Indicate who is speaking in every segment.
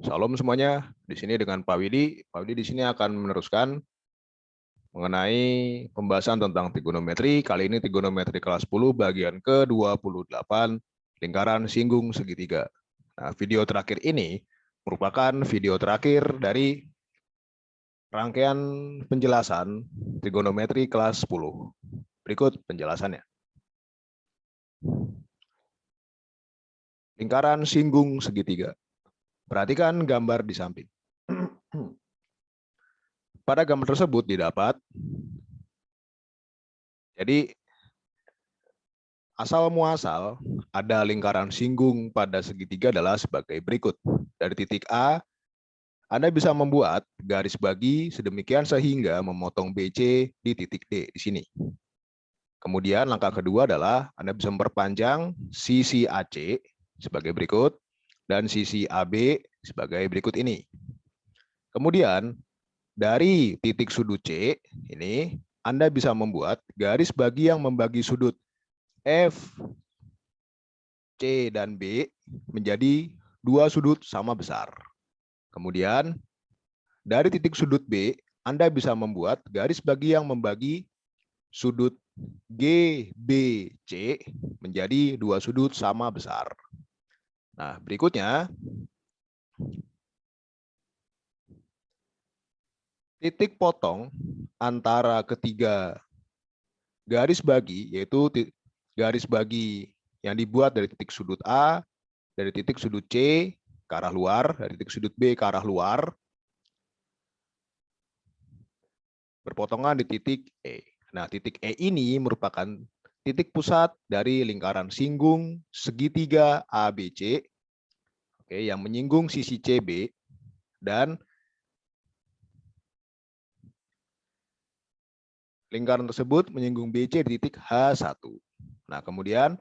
Speaker 1: Salam semuanya. Di sini dengan Pak Widi. Pak Widi di sini akan meneruskan mengenai pembahasan tentang trigonometri. Kali ini trigonometri kelas 10 bagian ke-28 lingkaran singgung segitiga. Nah, video terakhir ini merupakan video terakhir dari rangkaian penjelasan trigonometri kelas 10. Berikut penjelasannya. Lingkaran singgung segitiga. Perhatikan gambar di samping. Pada gambar tersebut didapat, jadi asal muasal ada lingkaran singgung pada segitiga adalah sebagai berikut. Dari titik A, Anda bisa membuat garis bagi sedemikian sehingga memotong BC di titik D di sini. Kemudian langkah kedua adalah Anda bisa memperpanjang sisi AC sebagai berikut dan sisi AB sebagai berikut ini. Kemudian dari titik sudut C ini Anda bisa membuat garis bagi yang membagi sudut F, C, dan B menjadi dua sudut sama besar. Kemudian dari titik sudut B Anda bisa membuat garis bagi yang membagi sudut G, B, C menjadi dua sudut sama besar. Nah, berikutnya titik potong antara ketiga garis bagi, yaitu garis bagi yang dibuat dari titik sudut A, dari titik sudut C ke arah luar, dari titik sudut B ke arah luar, berpotongan di titik E. Nah, titik E ini merupakan titik pusat dari lingkaran singgung segitiga ABC, yang menyinggung sisi CB, dan lingkaran tersebut menyinggung BC di titik H1. Nah, kemudian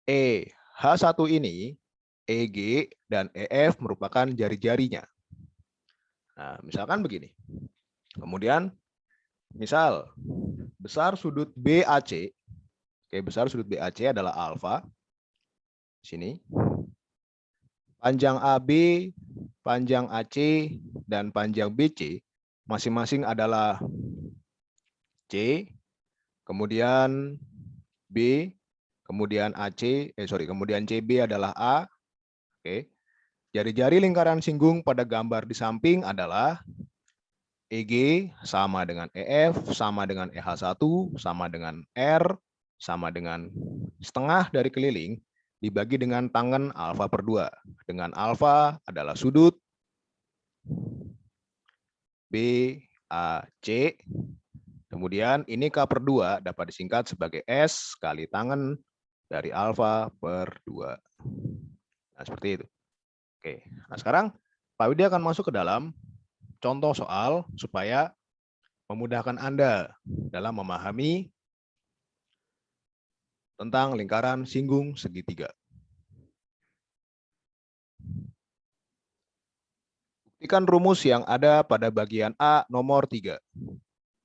Speaker 1: H1 ini, EG dan EF merupakan jari-jarinya. Nah, misalkan begini. Kemudian, misal besar sudut BAC, besar sudut BAC adalah alfa. Sini. Panjang AB, panjang AC, dan panjang BC masing-masing adalah C, kemudian B, kemudian AC, kemudian CB adalah A. Oke. Jari-jari lingkaran singgung pada gambar di samping adalah EG sama dengan EF, sama dengan EH1, sama dengan R, sama dengan setengah dari keliling, dibagi dengan tangen alfa per 2. Dengan alfa adalah sudut BAC, kemudian ini K per 2 dapat disingkat sebagai S kali tangen dari alfa per 2. Nah, seperti itu. Oke, nah sekarang Pak Widi akan masuk ke dalam contoh soal supaya memudahkan Anda dalam memahami tentang lingkaran singgung segitiga. Buktikan rumus yang ada pada bagian A nomor 3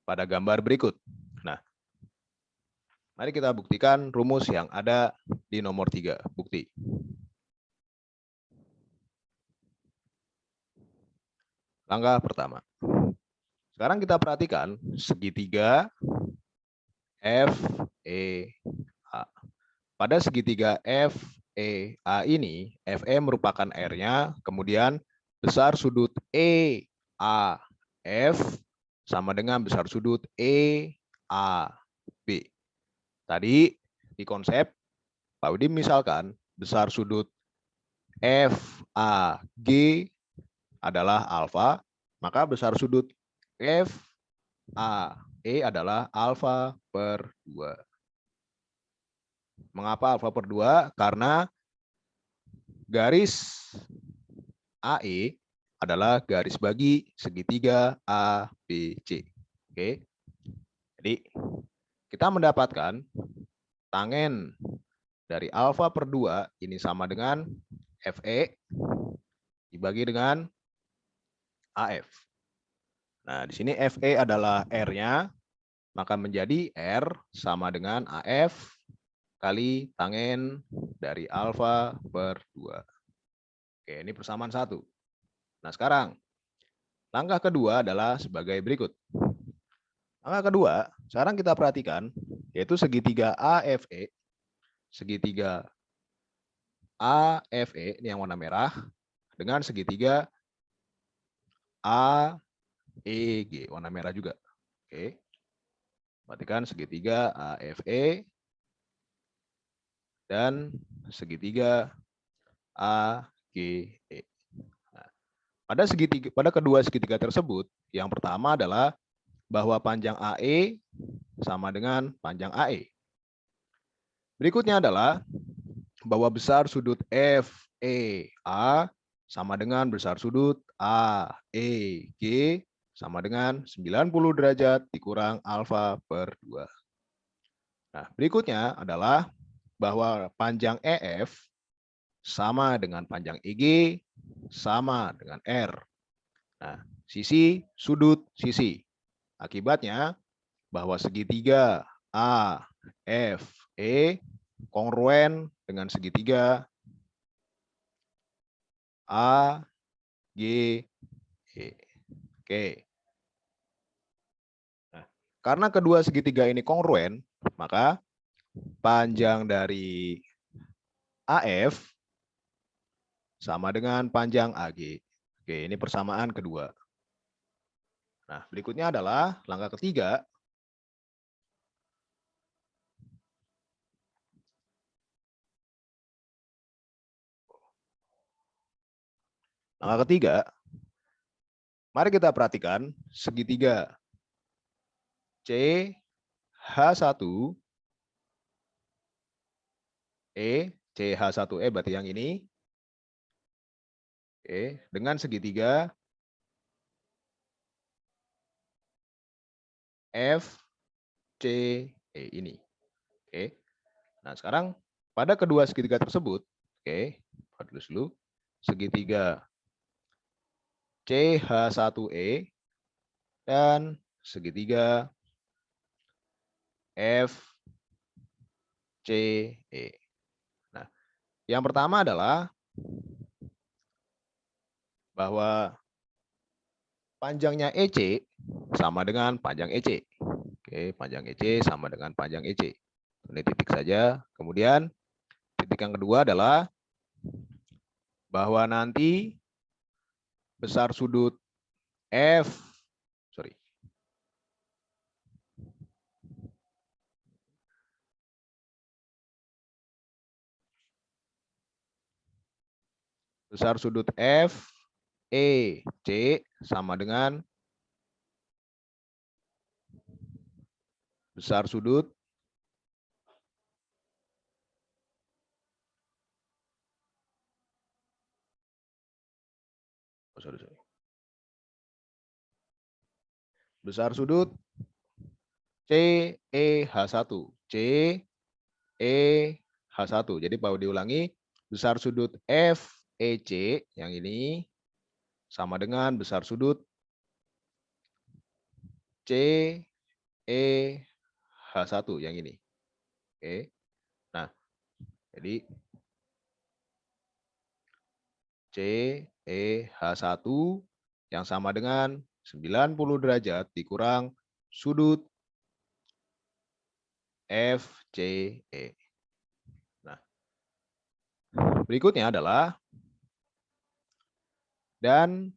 Speaker 1: pada gambar berikut. Nah, mari kita buktikan rumus yang ada di nomor 3. Bukti. Langkah pertama. Sekarang kita perhatikan segitiga FEA. Pada segitiga FEA ini, FE merupakan R-nya, kemudian besar sudut EAF sama dengan besar sudut EAB. Tadi di konsep, Pak Widi misalkan besar sudut FAG adalah alfa, maka besar sudut FAE adalah alfa per 2. Mengapa alfa per 2? Karena garis AE adalah garis bagi segitiga ABC. Oke. Jadi kita mendapatkan tangen dari alfa per 2 ini sama dengan FE dibagi dengan AF. Nah, di sini FE adalah R-nya, maka menjadi R sama dengan AF kali tangen dari alfa per 2. Oke, ini persamaan 1. Nah, sekarang langkah kedua adalah sebagai berikut. Langkah kedua, sekarang kita perhatikan, yaitu segitiga AFE. Segitiga AFE, ini yang warna merah, dengan segitiga AEG, warna merah juga. Oke. Perhatikan segitiga AFE dan segitiga AGE. Nah, pada kedua segitiga tersebut, yang pertama adalah bahwa panjang AE sama dengan panjang AE. Berikutnya adalah bahwa besar sudut FEA sama dengan besar sudut AEG sama dengan 90 derajat dikurang alfa per 2. Nah, berikutnya adalah bahwa panjang EF sama dengan panjang EG sama dengan R. Nah, sisi, sudut, sisi. Akibatnya bahwa segitiga AFE kongruen dengan segitiga AGE. Oke. Nah, karena kedua segitiga ini kongruen, maka panjang dari AF sama dengan panjang AG. Oke, ini persamaan kedua. Nah, berikutnya adalah langkah ketiga. Langkah ketiga, mari kita perhatikan segitiga CH1E, CH1E berarti yang ini, oke, dengan segitiga FCE ini. Oke. Nah, sekarang pada kedua segitiga tersebut, oke, tulis dulu, segitiga CH1E dan segitiga FCE. Nah, yang pertama adalah bahwa panjangnya EC sama dengan panjang EC. Oke, panjang EC sama dengan panjang EC. Ini titik saja. Kemudian titik yang kedua adalah bahwa nanti besar sudut besar sudut FEC sama dengan besar sudut besar sudut CEH1. CEH1. Jadi mau diulangi, besar sudut FEC yang ini sama dengan besar sudut CEH1 yang ini. Oke. Nah, jadi CEH1 yang sama dengan 90 derajat dikurang sudut FCE. Nah, berikutnya adalah dan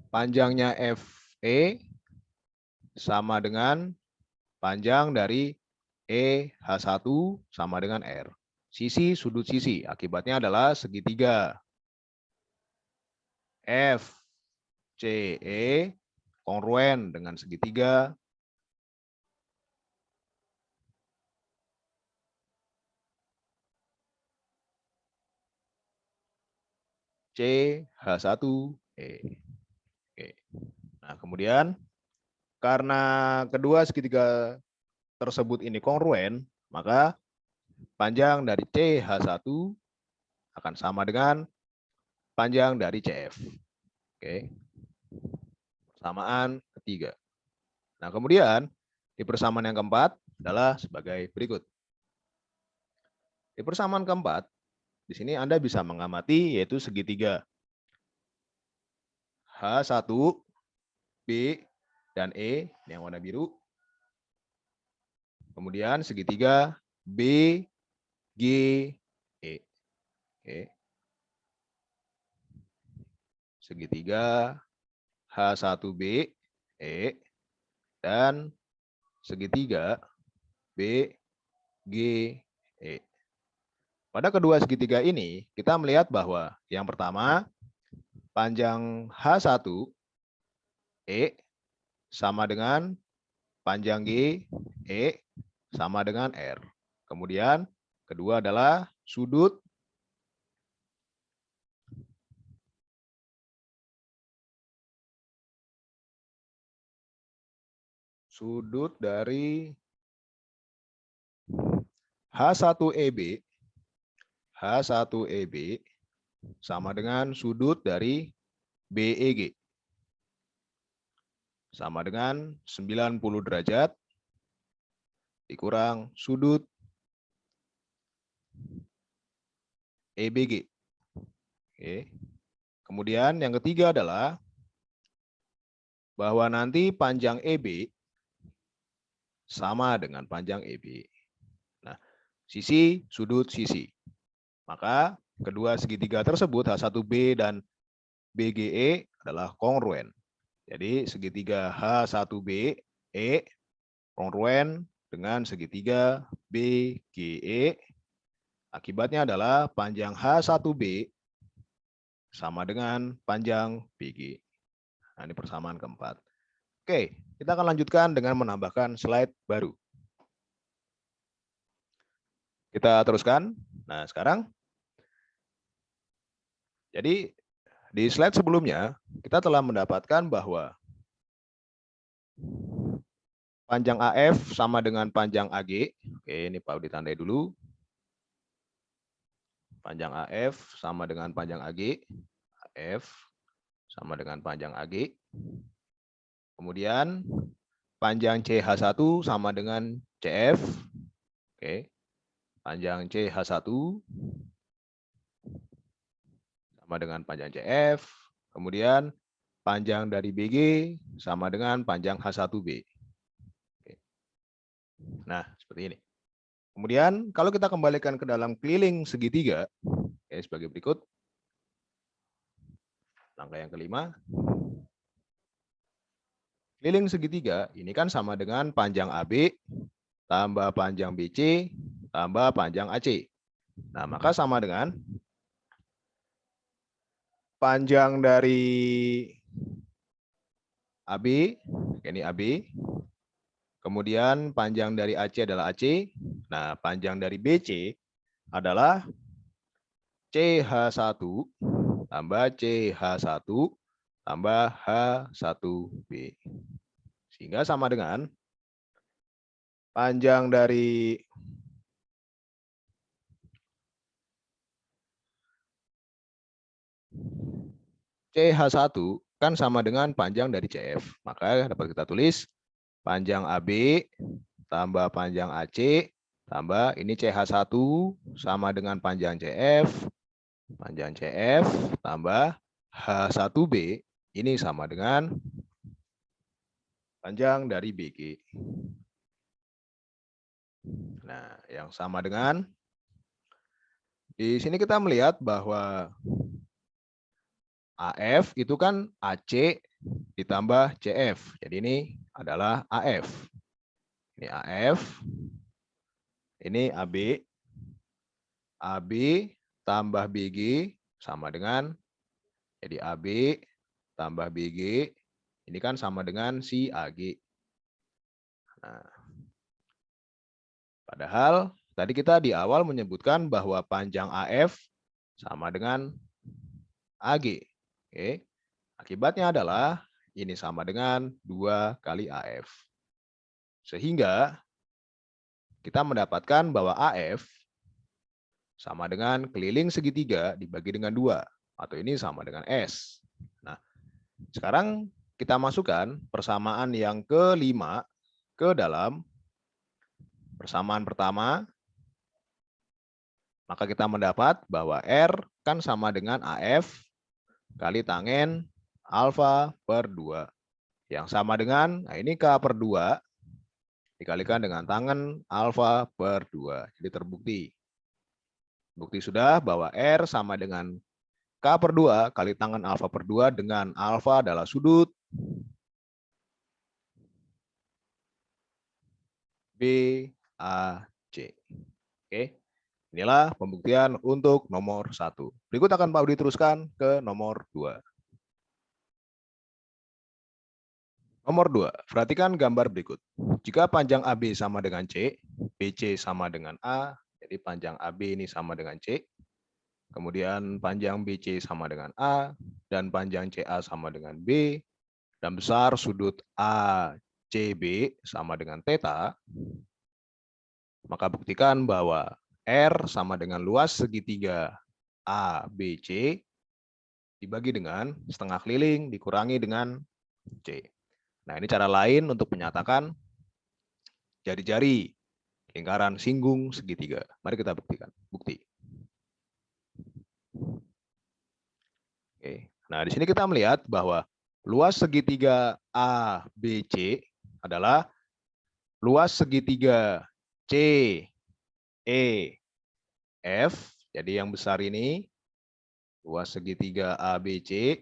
Speaker 1: panjangnya FE sama dengan panjang dari EH1 sama dengan R. Sisi, sudut sisi. Akibatnya adalah segitiga FCE kongruen dengan segitiga CH1E. Oke. Nah, kemudian karena kedua segitiga tersebut ini kongruen, maka panjang dari CH1 akan sama dengan panjang dari CF. Oke. Persamaan ketiga. Nah, kemudian di persamaan yang keempat adalah sebagai berikut. Di persamaan keempat, di sini Anda bisa mengamati yaitu segitiga H1, B, dan E, ini yang warna biru. Kemudian segitiga B, G, E. Oke. Segitiga H1B, E, dan segitiga B, G, E. Pada kedua segitiga ini, kita melihat bahwa yang pertama, panjang H1, E, sama dengan panjang G, E, sama dengan R. Kemudian, kedua adalah sudut dari H1EB, H1EB sama dengan sudut dari BEG. Sama dengan 90 derajat dikurang sudut EBG. Oke. Kemudian yang ketiga adalah bahwa nanti panjang EB sama dengan panjang EB. Nah, sisi, sudut, sisi. Maka kedua segitiga tersebut H1B dan BGE adalah kongruen. Jadi segitiga H1B E kongruen dengan segitiga BGE. Akibatnya adalah panjang H1B sama dengan panjang BG. Nah, ini persamaan keempat. Oke, kita akan lanjutkan dengan menambahkan slide baru. Kita teruskan. Nah, sekarang jadi di slide sebelumnya kita telah mendapatkan bahwa panjang AF sama dengan panjang AG. Oke, ini Pak ditandai dulu. Panjang AF sama dengan panjang AG. AF sama dengan panjang AG. Kemudian panjang CH1 sama dengan CF. Oke. Panjang CH1 sama dengan panjang CF. Kemudian panjang dari BG sama dengan panjang H1B. Oke. Nah, seperti ini. Kemudian kalau kita kembalikan ke dalam keliling segitiga, oke, sebagai berikut. Langkah yang kelima. Keliling segitiga ini kan sama dengan panjang AB tambah panjang BC tambah panjang AC. Nah, maka sama dengan panjang dari AB, ini AB. Kemudian panjang dari AC adalah AC. Nah, panjang dari BC adalah CH1 tambah CH1 tambah H1B. Sehingga sama dengan panjang dari CH1 kan sama dengan panjang dari CF. Maka dapat kita tulis panjang AB tambah panjang AC tambah ini CH1 sama dengan panjang CF. Panjang CF tambah H1B ini sama dengan panjang dari BG. Nah, yang sama dengan di sini kita melihat bahwa AF itu kan AC ditambah CF. Jadi ini adalah AF. Ini AF. Ini AB. AB tambah BG sama dengan, jadi AB tambah BG ini kan sama dengan si AG. Nah, padahal tadi kita di awal menyebutkan bahwa panjang AF sama dengan AG. Oke. Akibatnya adalah ini sama dengan 2 kali AF. Sehingga kita mendapatkan bahwa AF sama dengan keliling segitiga dibagi dengan 2. Atau ini sama dengan S. Nah, sekarang kita masukkan persamaan yang kelima ke dalam persamaan pertama. Maka kita mendapat bahwa R kan sama dengan AF kali tangen alfa per 2. Yang sama dengan, nah ini K per 2 dikalikan dengan tangen alfa per 2. Jadi terbukti. Bukti sudah bahwa R sama dengan K per 2 kali tangen alfa per 2 dengan alfa adalah sudut BAC. Oke, inilah pembuktian untuk nomor 1. Berikut akan Pak Budi teruskan ke nomor 2. Nomor 2, perhatikan gambar berikut. Jika panjang AB sama dengan C, BC sama dengan A, jadi panjang AB ini sama dengan C, kemudian panjang BC sama dengan A, dan panjang CA sama dengan B, dan besar sudut ACB sama dengan theta, maka buktikan bahwa R sama dengan luas segitiga ABC dibagi dengan setengah keliling dikurangi dengan C. Nah, ini cara lain untuk menyatakan jari-jari lingkaran singgung segitiga. Mari kita buktikan. Bukti. Oke. Nah, di sini kita melihat bahwa luas segitiga ABC adalah luas segitiga CEF. Jadi yang besar ini luas segitiga ABC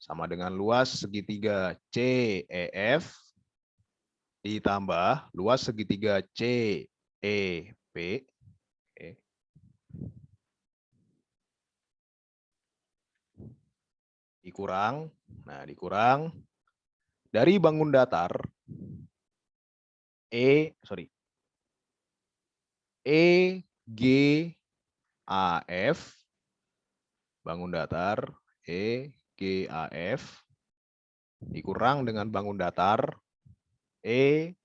Speaker 1: sama dengan luas segitiga CEF ditambah luas segitiga CEP. Oke. Dikurang, dikurang dari bangun datar EGAF, bangun datar EGAF dikurang dengan bangun datar EGBP.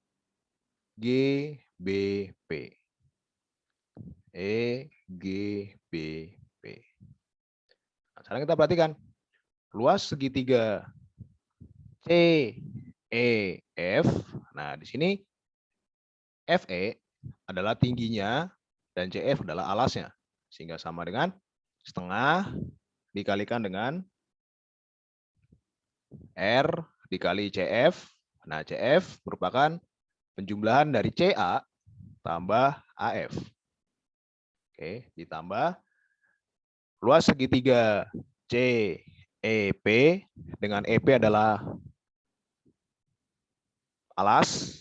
Speaker 1: EGBP. Nah, sekarang kita perhatikan luas segitiga CEF. Nah, di sini FE adalah tingginya dan CF adalah alasnya, sehingga sama dengan setengah dikalikan dengan R dikali CF. Nah, CF merupakan penjumlahan dari CA tambah AF. Oke, ditambah luas segitiga CEP dengan EP adalah alas,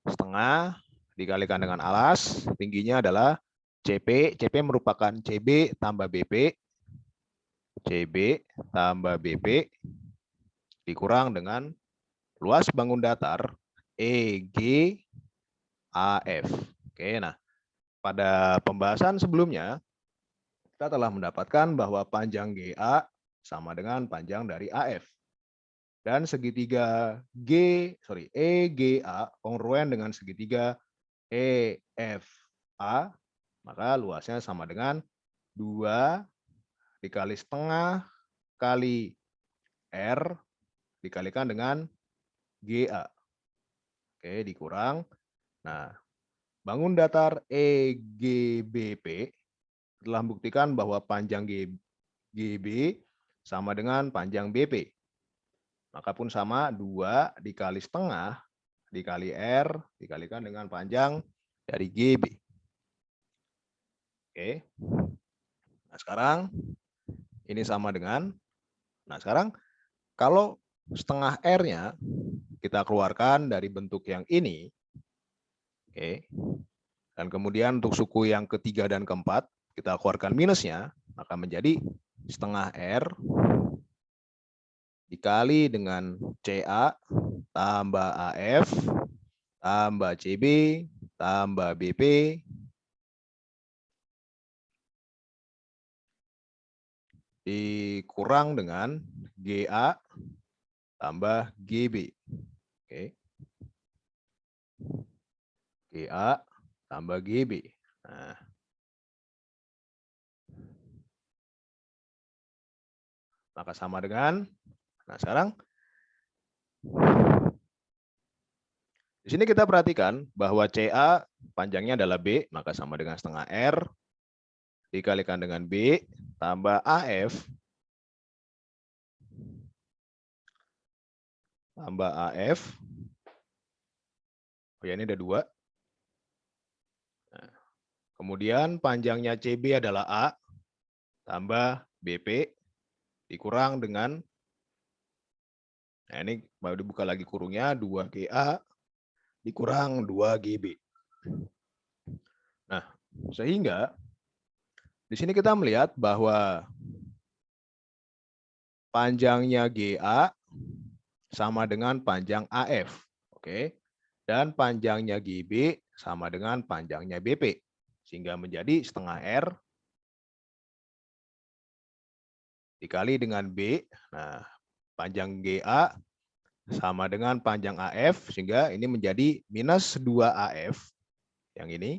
Speaker 1: setengah dikalikan dengan alas, tingginya adalah CP. CP merupakan CB tambah BP. CB tambah BP dikurang dengan luas bangun datar EGAF. Oke, nah pada pembahasan sebelumnya kita telah mendapatkan bahwa panjang GA sama dengan panjang dari AF. Dan segitiga EGA kongruen dengan segitiga EFA, maka luasnya sama dengan 2 dikali setengah kali R dikalikan dengan GA. Oke, dikurang. Nah, bangun datar EGBP telah membuktikan bahwa panjang GB sama dengan panjang BP. Maka pun sama 2 dikali setengah dikali R dikalikan dengan panjang dari GB. Oke. Nah, sekarang ini sama dengan, nah sekarang kalau setengah R-nya kita keluarkan dari bentuk yang ini, oke, dan kemudian untuk suku yang ketiga dan keempat kita keluarkan minusnya, maka menjadi setengah R dikali dengan CA tambah AF tambah CB tambah BP dikurang dengan GA tambah GB. Oke. GA tambah GB. Nah, maka sama dengan, nah sekarang di sini kita perhatikan bahwa CA panjangnya adalah B, maka sama dengan setengah R dikalikan dengan B tambah AF tambah AF. Oh ya, ini ada 2. Nah, kemudian panjangnya CB adalah A tambah BP dikurang dengan, nah ini baru dibuka lagi kurungnya, 2GA dikurang 2GB. Nah, sehingga di sini kita melihat bahwa panjangnya GA sama dengan panjang AF. Oke. Dan panjangnya GB sama dengan panjangnya BP. Sehingga menjadi setengah R dikali dengan B. Nah, panjang GA sama dengan panjang AF. Sehingga ini menjadi minus 2AF. Yang ini.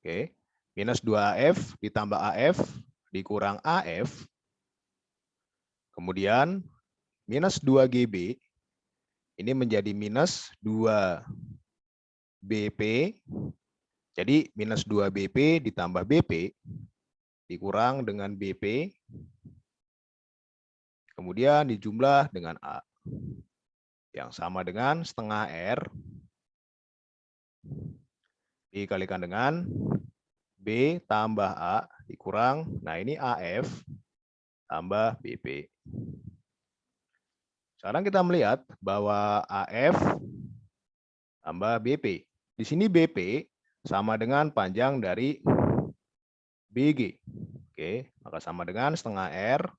Speaker 1: Oke. Minus 2AF ditambah AF dikurang AF. Kemudian minus 2GB ini menjadi minus 2BP. Jadi minus 2BP ditambah BP dikurang dengan BP. Kemudian dijumlah dengan A. Yang sama dengan setengah R dikalikan dengan B tambah A dikurang, nah ini AF tambah BP. Sekarang kita melihat bahwa AF tambah BP. Di sini BP sama dengan panjang dari BG. Oke, maka sama dengan setengah R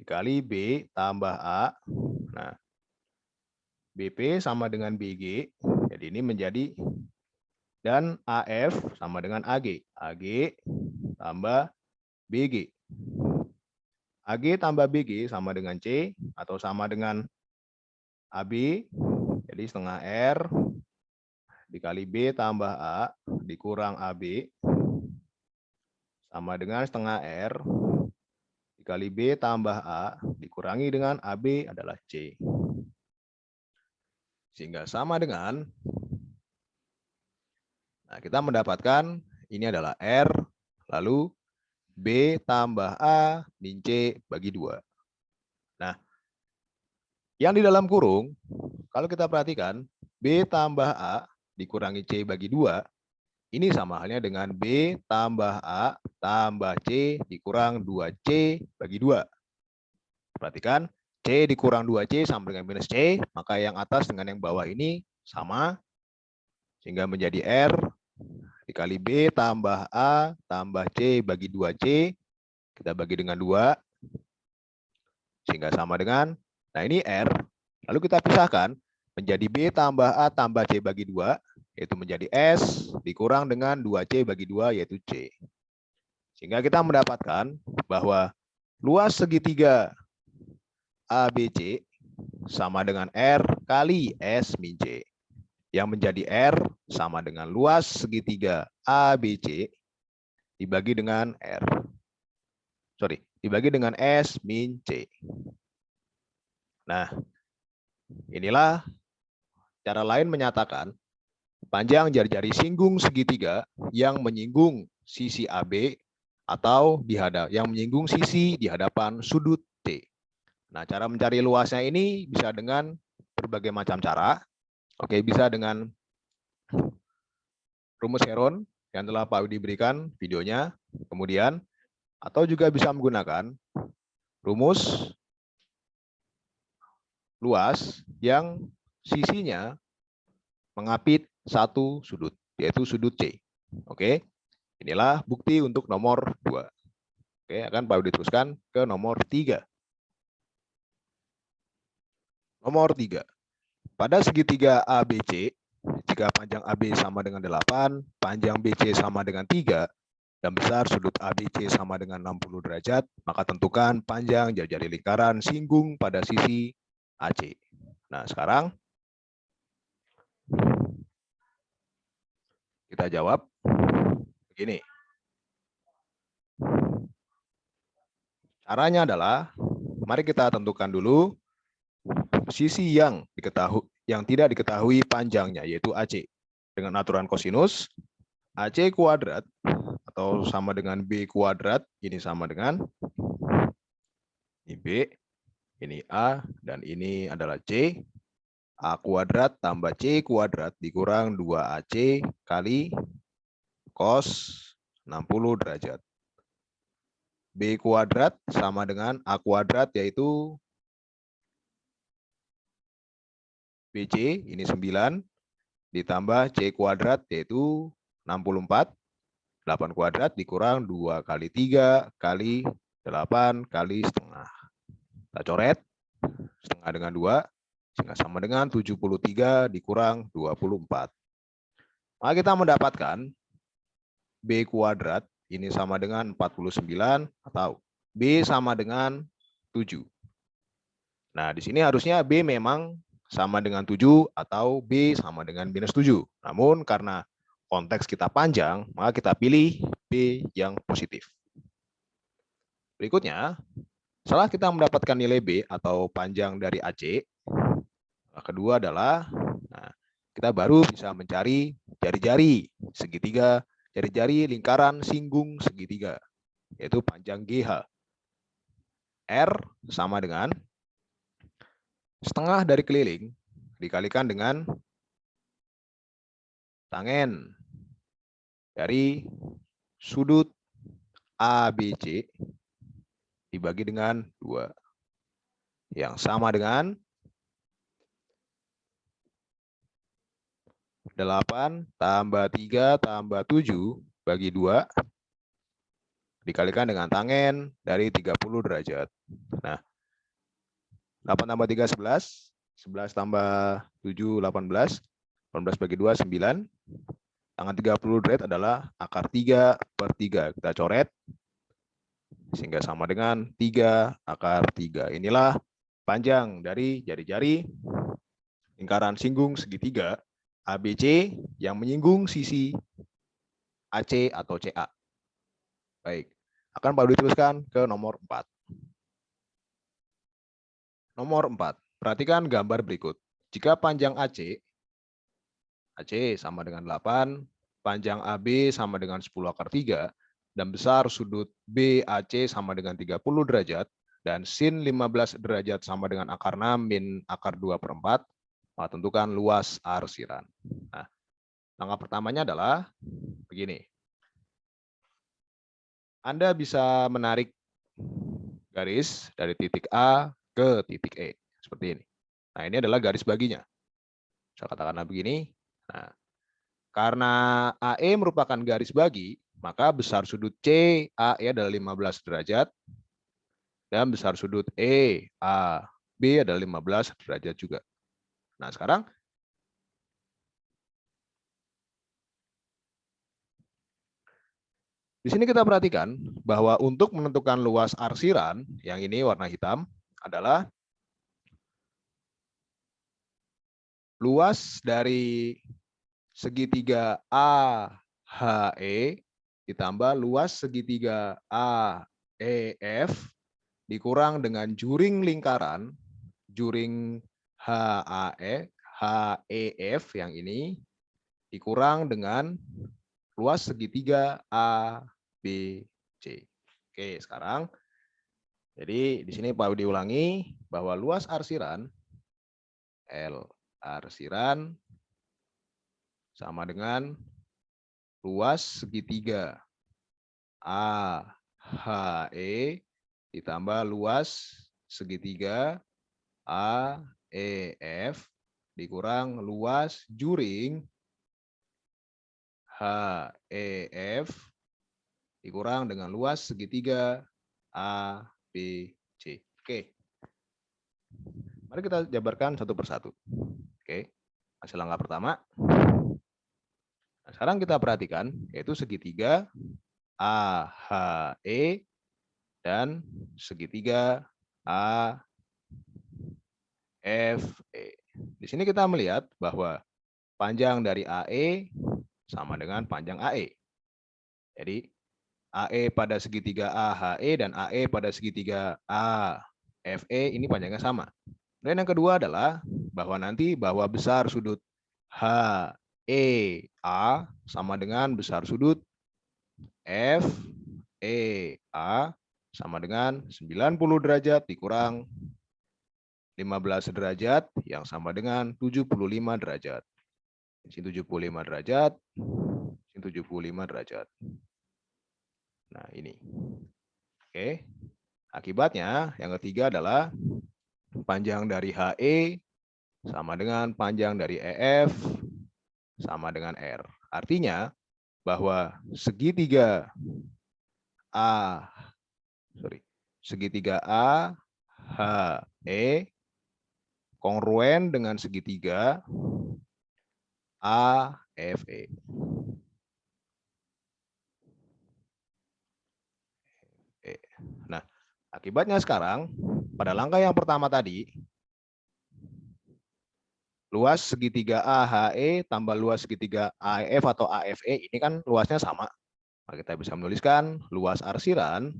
Speaker 1: dikali B tambah A. Nah, BP sama dengan BG. Jadi ini menjadi, dan AF sama dengan AG. AG tambah BG. AG tambah BG sama dengan C atau sama dengan AB. Jadi setengah R dikali B tambah A dikurang AB sama dengan setengah R dikali B tambah A dikurangi dengan AB adalah C. Sehingga sama dengan, nah kita mendapatkan ini adalah R, lalu B tambah A min C bagi 2. Nah, yang di dalam kurung, kalau kita perhatikan, B tambah A dikurangi C bagi 2, ini sama halnya dengan B tambah A tambah C dikurang 2C bagi 2. Perhatikan, C dikurang 2C sama dengan minus C, maka yang atas dengan yang bawah ini sama, sehingga menjadi R dikali B tambah A tambah C bagi 2C, kita bagi dengan 2, sehingga sama dengan, nah ini R, lalu kita pisahkan menjadi B tambah A tambah C bagi 2, yaitu menjadi S dikurang dengan 2C bagi 2, yaitu C. Sehingga kita mendapatkan bahwa luas segitiga ABC sama dengan R kali S min C. Yang menjadi R sama dengan luas segitiga ABC dibagi dengan dibagi dengan S min C. Nah, inilah cara lain menyatakan panjang jari-jari singgung segitiga yang menyinggung sisi AB atau yang menyinggung sisi di hadapan sudut C. Nah, cara mencari luasnya ini bisa dengan berbagai macam cara. Oke, bisa dengan rumus Heron yang telah Pak Widi berikan videonya. Kemudian, atau juga bisa menggunakan rumus luas yang sisinya mengapit satu sudut, yaitu sudut C. Oke, inilah bukti untuk nomor 2. Oke, akan Pak Widi teruskan ke nomor 3. Nomor 3. Pada segitiga ABC, jika panjang AB sama dengan 8, panjang BC sama dengan 3, dan besar sudut ABC sama dengan 60 derajat, maka tentukan panjang jari-jari lingkaran singgung pada sisi AC. Nah, sekarang kita jawab begini. Caranya adalah, mari kita tentukan dulu sisi yang tidak diketahui panjangnya, yaitu AC. Dengan aturan kosinus, AC kuadrat atau sama dengan B kuadrat, ini sama dengan ini B Ini A dan ini adalah C. A kuadrat tambah C kuadrat dikurang 2AC kali cos 60 derajat. B kuadrat sama dengan A kuadrat yaitu BC, ini 9, ditambah C kuadrat yaitu 64. 8 kuadrat dikurang 2 kali 3 kali 8 kali setengah. Kita coret, setengah dengan 2, sehingga sama dengan 73 dikurang 24. Maka kita mendapatkan B kuadrat ini sama dengan 49 atau B sama dengan 7. Nah, di sini harusnya B memang sama dengan 7 atau B sama dengan minus 7. Namun karena konteks kita panjang, maka kita pilih B yang positif. Berikutnya, setelah kita mendapatkan nilai B atau panjang dari AC, kedua adalah kita baru bisa mencari jari-jari segitiga, jari-jari lingkaran singgung segitiga, yaitu panjang GH. R sama dengan setengah dari keliling dikalikan dengan tangen dari sudut ABC dibagi dengan 2. Yang sama dengan 8 tambah 3 tambah 7 bagi 2 dikalikan dengan tangen dari 30 derajat. Nah, 8 tambah 3, 11. 11 tambah 7, 18. 18 bagi 2, 9. Tangan 30 derajat adalah akar 3 per 3. Kita coret. Sehingga sama dengan 3 akar 3. Inilah panjang dari jari-jari lingkaran singgung segitiga ABC yang menyinggung sisi AC atau CA. Baik, akan Pak Dwi teruskan ke nomor 4. Nomor 4, perhatikan gambar berikut. Jika panjang AC sama dengan 8, panjang AB sama dengan 10 akar 3, dan besar sudut BAC sama dengan 30 derajat, dan sin 15 derajat sama dengan akar 6 min akar 2 per 4, maka tentukan luas arsiran. Nah, langkah pertamanya adalah begini. Anda bisa menarik garis dari titik A ke titik E. Seperti ini. Nah, ini adalah garis baginya. Saya katakanlah begini. Nah, karena AE merupakan garis bagi, maka besar sudut CAE adalah 15 derajat. Dan besar sudut EAB adalah 15 derajat juga. Nah, sekarang di sini kita perhatikan bahwa untuk menentukan luas arsiran, yang ini warna hitam, adalah luas dari segitiga AHE ditambah luas segitiga AEF dikurang dengan juring lingkaran, juring HEF yang ini, dikurang dengan luas segitiga ABC. Oke, sekarang jadi di sini Pak diulangi bahwa luas arsiran L arsiran sama dengan luas segitiga AHE ditambah luas segitiga AEF dikurang luas juring HEF dikurang dengan luas segitiga ABC. Oke. Mari kita jabarkan satu persatu. Oke. Hasil langkah pertama. Nah, sekarang kita perhatikan yaitu segitiga AHE dan segitiga AFE. Di sini kita melihat bahwa panjang dari AE sama dengan panjang AE. Jadi AE pada segitiga AHE dan AE pada segitiga AFE ini panjangnya sama. Dan yang kedua adalah bahwa nanti bahwa besar sudut HEA sama dengan besar sudut FEA sama dengan 90 derajat dikurang 15 derajat yang sama dengan 75 derajat. Sini 75 derajat, sini 75 derajat. Nah, ini. Oke. Akibatnya yang ketiga adalah panjang dari HE sama dengan panjang dari EF sama dengan R. Artinya bahwa segitiga HE kongruen dengan segitiga AFE. Nah, akibatnya sekarang pada langkah yang pertama tadi, luas segitiga AHE tambah luas segitiga AEF atau AFE ini kan luasnya sama. Nah, kita bisa menuliskan luas arsiran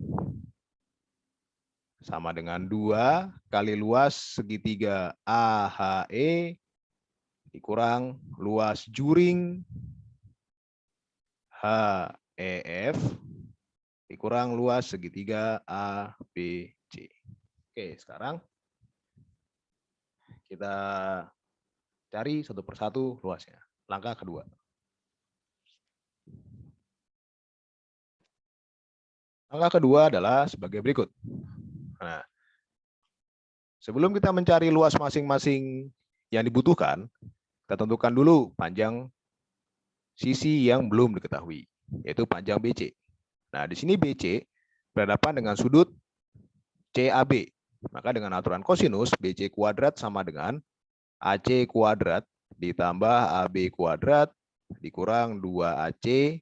Speaker 1: sama dengan 2 kali luas segitiga AHE dikurang luas juring HEF dikurang luas segitiga ABC. Oke, sekarang kita cari satu persatu luasnya. Langkah kedua. Langkah kedua adalah sebagai berikut. Nah, sebelum kita mencari luas masing-masing yang dibutuhkan, kita tentukan dulu panjang sisi yang belum diketahui, yaitu panjang BC. Nah, di sini BC berhadapan dengan sudut CAB. Maka dengan aturan kosinus, BC kuadrat sama dengan AC kuadrat ditambah AB kuadrat dikurang 2AC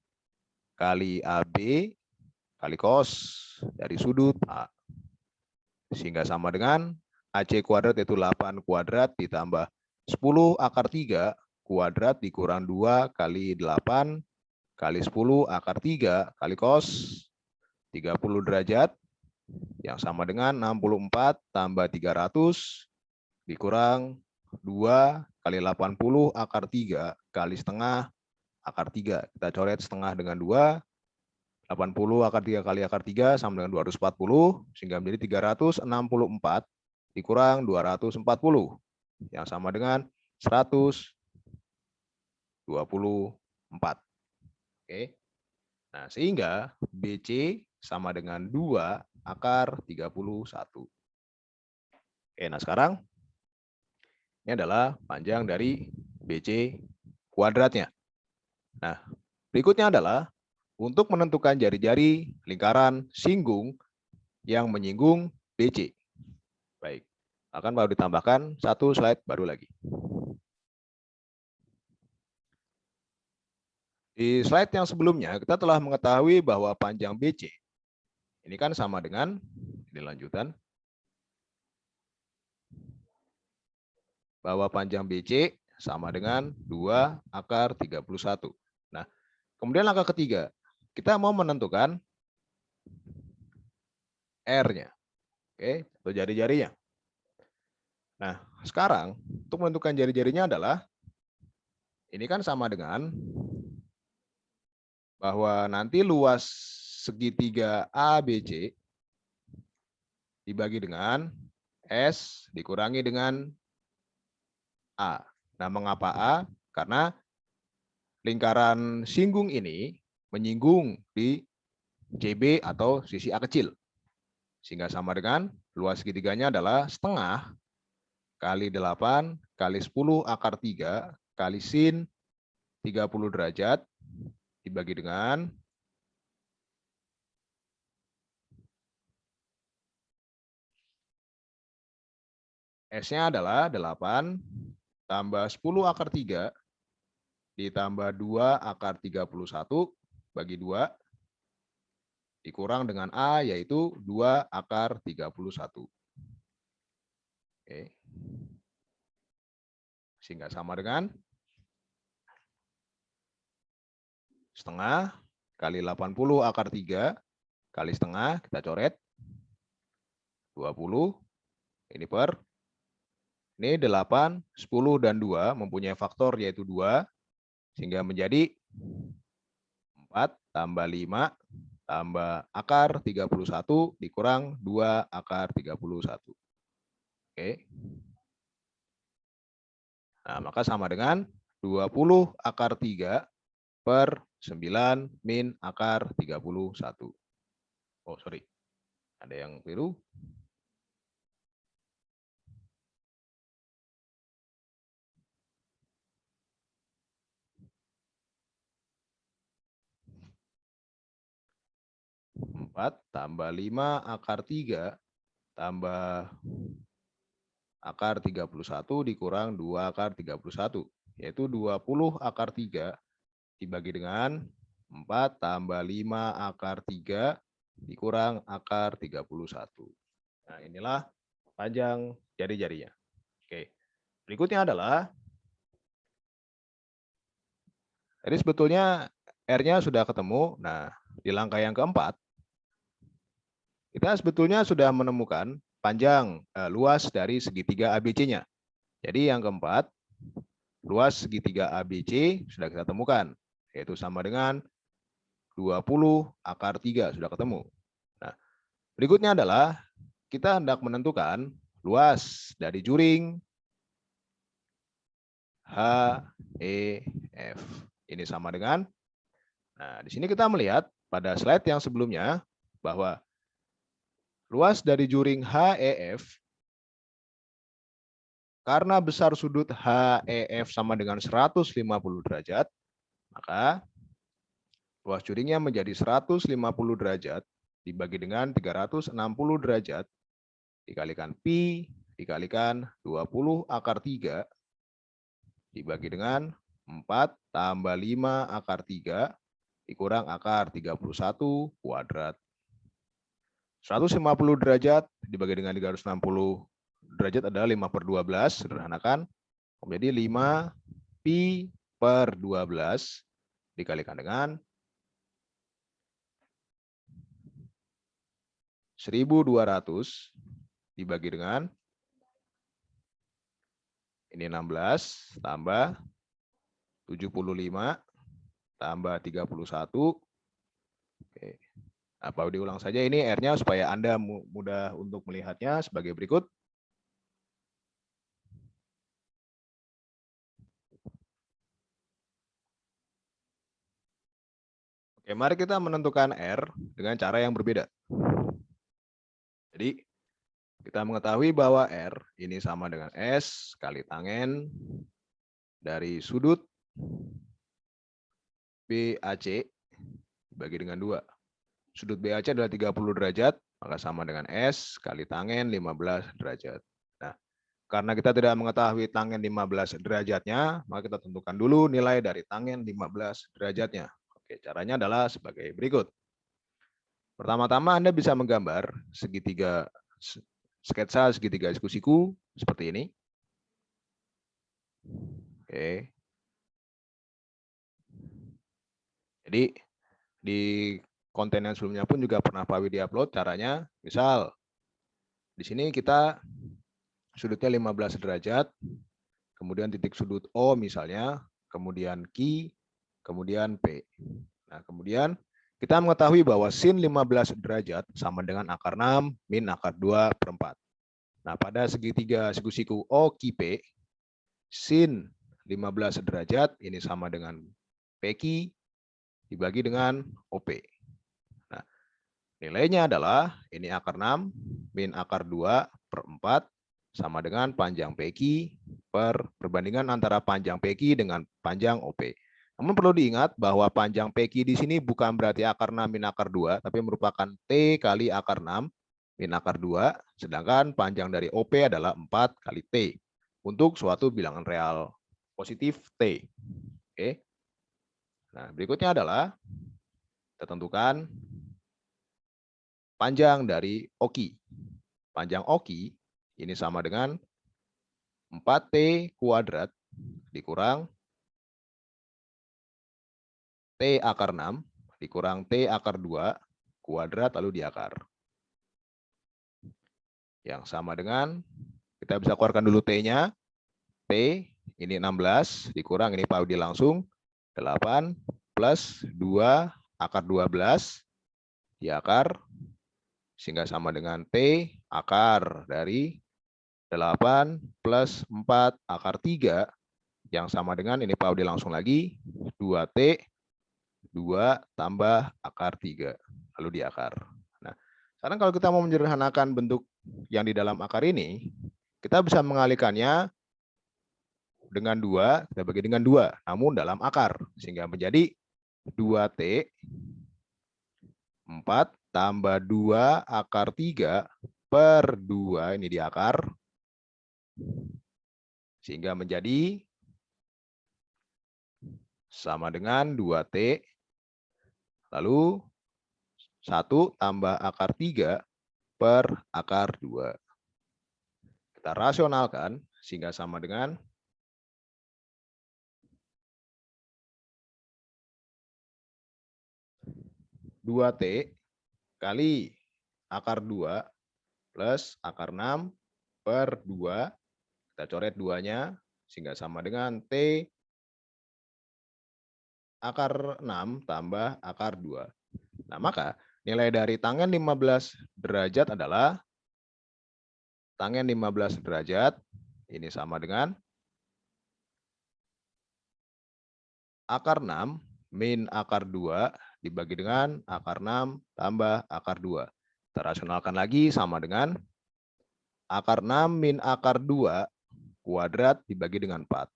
Speaker 1: kali AB kali cos dari sudut A. Sehingga sama dengan AC kuadrat yaitu 8 kuadrat ditambah 10 akar 3 kuadrat dikurang 2 kali 8 kali 10 akar 3 kali cos 30 derajat yang sama dengan 64 tambah 300 dikurang 2 kali 80 akar 3 kali setengah akar 3. Kita coret setengah dengan 2. 80 akar 3 kali akar 3 sama dengan 240 sehingga menjadi 364 dikurang 240 yang sama dengan 124. Oke. Nah, sehingga BC sama dengan 2 akar 31. Oke, nah sekarang ini adalah panjang dari BC kuadratnya. Nah, berikutnya adalah untuk menentukan jari-jari lingkaran singgung yang menyinggung BC. Baik, akan baru ditambahkan satu slide baru lagi. Di slide yang sebelumnya, kita telah mengetahui bahwa panjang BC ini kan sama dengan, ini lanjutan, bahwa panjang BC sama dengan 2 akar 31. Nah, kemudian langkah ketiga, kita mau menentukan R-nya, oke, atau jari-jarinya. Nah, sekarang untuk menentukan jari-jarinya adalah, ini kan sama dengan bahwa nanti luas segitiga ABC dibagi dengan S dikurangi dengan A. Nah, mengapa A? Karena lingkaran singgung ini menyinggung di CB atau sisi A kecil. Sehingga sama dengan luas segitiganya adalah setengah kali 8 kali 10 akar 3 kali sin 30 derajat dibagi dengan S-nya adalah 8 tambah 10 akar 3 ditambah 2 akar 31 bagi 2 dikurang dengan A yaitu 2 akar 31. Oke. Sehingga sama dengan setengah kali 80 akar 3 kali setengah, kita coret 20, ini per, ini 8, 10, dan 2 mempunyai faktor yaitu 2, sehingga menjadi 4 tambah 5 tambah akar 31 dikurang 2 akar 31. Oke. Nah, maka sama dengan 20 akar 3 per 9 min akar 31. Oh, sorry. Ada yang keliru. Empat tambah 5 akar 3 tambah akar 31 dikurang 2 akar 31, yaitu 20 akar 3 dibagi dengan 4 tambah 5 akar 3 dikurang akar 31. Nah, inilah panjang jari-jarinya. Oke. Berikutnya adalah, jadi sebetulnya R-nya sudah ketemu. Nah, di langkah yang keempat, kita sebetulnya sudah menemukan panjang luas dari segitiga ABC-nya. Jadi yang keempat, luas segitiga ABC sudah kita temukan, yaitu sama dengan 20 akar 3 sudah ketemu. Nah, berikutnya adalah kita hendak menentukan luas dari juring HEF. Ini sama dengan, nah di sini kita melihat pada slide yang sebelumnya bahwa luas dari juring HEF karena besar sudut HEF sama dengan 150 derajat, maka luas juringnya menjadi 150 derajat dibagi dengan 360 derajat dikalikan pi dikalikan 20 akar 3 dibagi dengan 4 tambah 5 akar 3 dikurang akar 31 kuadrat. 150 derajat dibagi dengan 360 derajat adalah 5/12, sederhanakan menjadi 5 pi per 12 dikalikan dengan 1200 dibagi dengan ini 16 tambah 75 tambah 31. Oke. Apa diulang saja ini R-nya supaya Anda mudah untuk melihatnya sebagai berikut. Oke, mari kita menentukan R dengan cara yang berbeda. Jadi, kita mengetahui bahwa R ini sama dengan S kali tangen dari sudut BAC dibagi dengan 2. Sudut BAC adalah 30 derajat, maka sama dengan S kali tangen 15 derajat. Nah, karena kita tidak mengetahui tangen 15 derajatnya, maka kita tentukan dulu nilai dari tangen 15 derajatnya. Oke, caranya adalah sebagai berikut. Pertama-tama Anda bisa menggambar segitiga, sketsa segitiga siku-siku seperti ini. Oke. Jadi di konten yang sebelumnya pun juga pernah Pak Wi di-upload caranya. Misal di sini kita sudutnya 15 derajat, kemudian titik sudut O misalnya, kemudian Q, kemudian P. Nah, kemudian kita mengetahui bahwa sin 15 derajat sama dengan akar 6 min akar 2/4. Nah, pada segitiga siku-siku OQP, sin 15 derajat ini sama dengan PQ dibagi dengan OP. Nah, nilainya adalah ini akar 6 min akar 2/4 sama dengan panjang PQ per perbandingan antara panjang PQ dengan panjang OP. Namun perlu diingat bahwa panjang PQ di sini bukan berarti akar 6 min akar 2, tapi merupakan T kali akar 6 min akar 2, sedangkan panjang dari OP adalah 4 kali T untuk suatu bilangan real positif T. Oke. Nah, berikutnya adalah kita tentukan panjang dari OQ. Panjang OQ ini sama dengan 4T kuadrat dikurang T akar 6 dikurang T akar 2 kuadrat lalu diakar. Yang sama dengan, kita bisa keluarkan dulu T-nya. T ini 16 dikurang, ini Pak Udi langsung, 8 plus 2 akar 12 diakar, sehingga sama dengan T akar dari 8 plus 4 akar 3 yang sama dengan, ini Pak Audi langsung lagi, 2T, 2 tambah akar 3, lalu di akar. Nah, sekarang kalau kita mau menyederhanakan bentuk yang di dalam akar ini, kita bisa mengalihkannya dengan 2, kita bagi dengan 2, namun dalam akar. Sehingga menjadi 2T, 4 tambah 2 akar 3 per 2, ini di akar, sehingga menjadi sama dengan 2T, lalu 1 tambah akar 3 per akar 2. Kita rasionalkan, sehingga sama dengan 2T kali akar 2 plus akar 6 per 2. Kita coret 2-nya, sehingga sama dengan T akar 6 tambah akar 2. Nah, maka nilai dari tangen 15 derajat adalah tangen 15 derajat, ini sama dengan akar 6 min akar 2 dibagi dengan akar 6 tambah akar 2. Kita rasionalkan lagi, sama dengan akar 6 min akar 2 kuadrat dibagi dengan 4.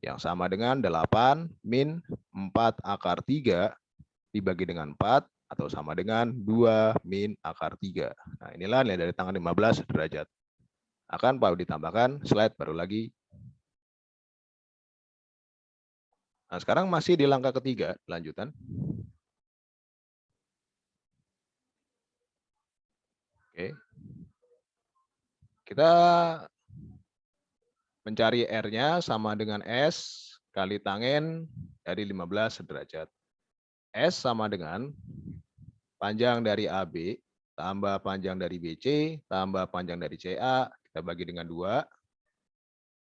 Speaker 1: Yang sama dengan 8 min 4 akar 3 dibagi dengan 4, atau sama dengan 2 min akar 3. Nah, inilah nilai dari tangen 15 derajat. Akan Pak ditambahkan slide baru lagi. Nah, sekarang masih di langkah ketiga, lanjutan. Oke. Kita mencari R-nya sama dengan S kali tangen dari 15 derajat. S sama dengan panjang dari AB tambah panjang dari BC tambah panjang dari CA, kita bagi dengan 2,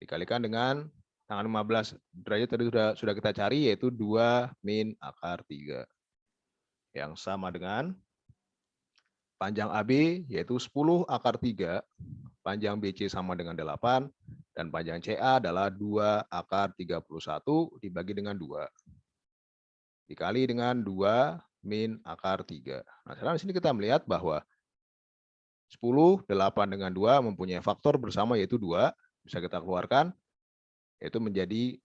Speaker 1: dikalikan dengan tangan 15 derajat tadi sudah kita cari, yaitu 2 min akar 3. Yang sama dengan panjang AB yaitu 10 akar 3, panjang BC sama dengan 8, dan panjang CA adalah 2 akar 31 dibagi dengan 2. Dikali dengan 2 min akar 3. Nah, sekarang di sini kita melihat bahwa 10, 8 dengan 2 mempunyai faktor bersama yaitu 2. Bisa kita keluarkan, yaitu menjadi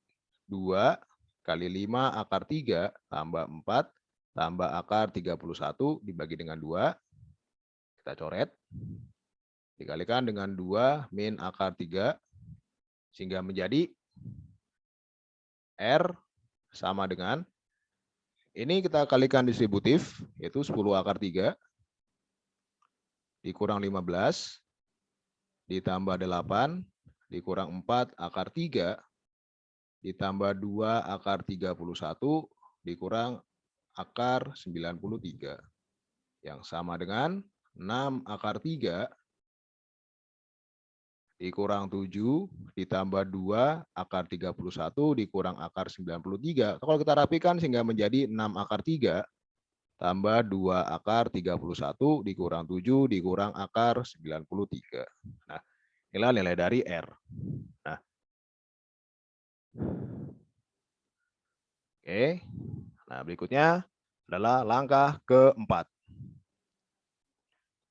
Speaker 1: 2 kali 5 akar 3 tambah 4 tambah akar 31 dibagi dengan 2. Kita coret. Dikalikan dengan 2 min akar 3. Sehingga menjadi R sama dengan, ini kita kalikan distributif, yaitu 10 akar 3 dikurang 15 ditambah 8 dikurang 4 akar 3 ditambah 2 akar 31 dikurang akar 93. Yang sama dengan 6 akar 3 dikurang 7 ditambah 2 akar 31 dikurang akar 93. Kalau kita rapikan sehingga menjadi 6 akar 3 tambah 2 akar 31 dikurang 7 dikurang akar 93. Nah, inilah nilai dari R. Nah, oke. Nah, berikutnya adalah langkah keempat.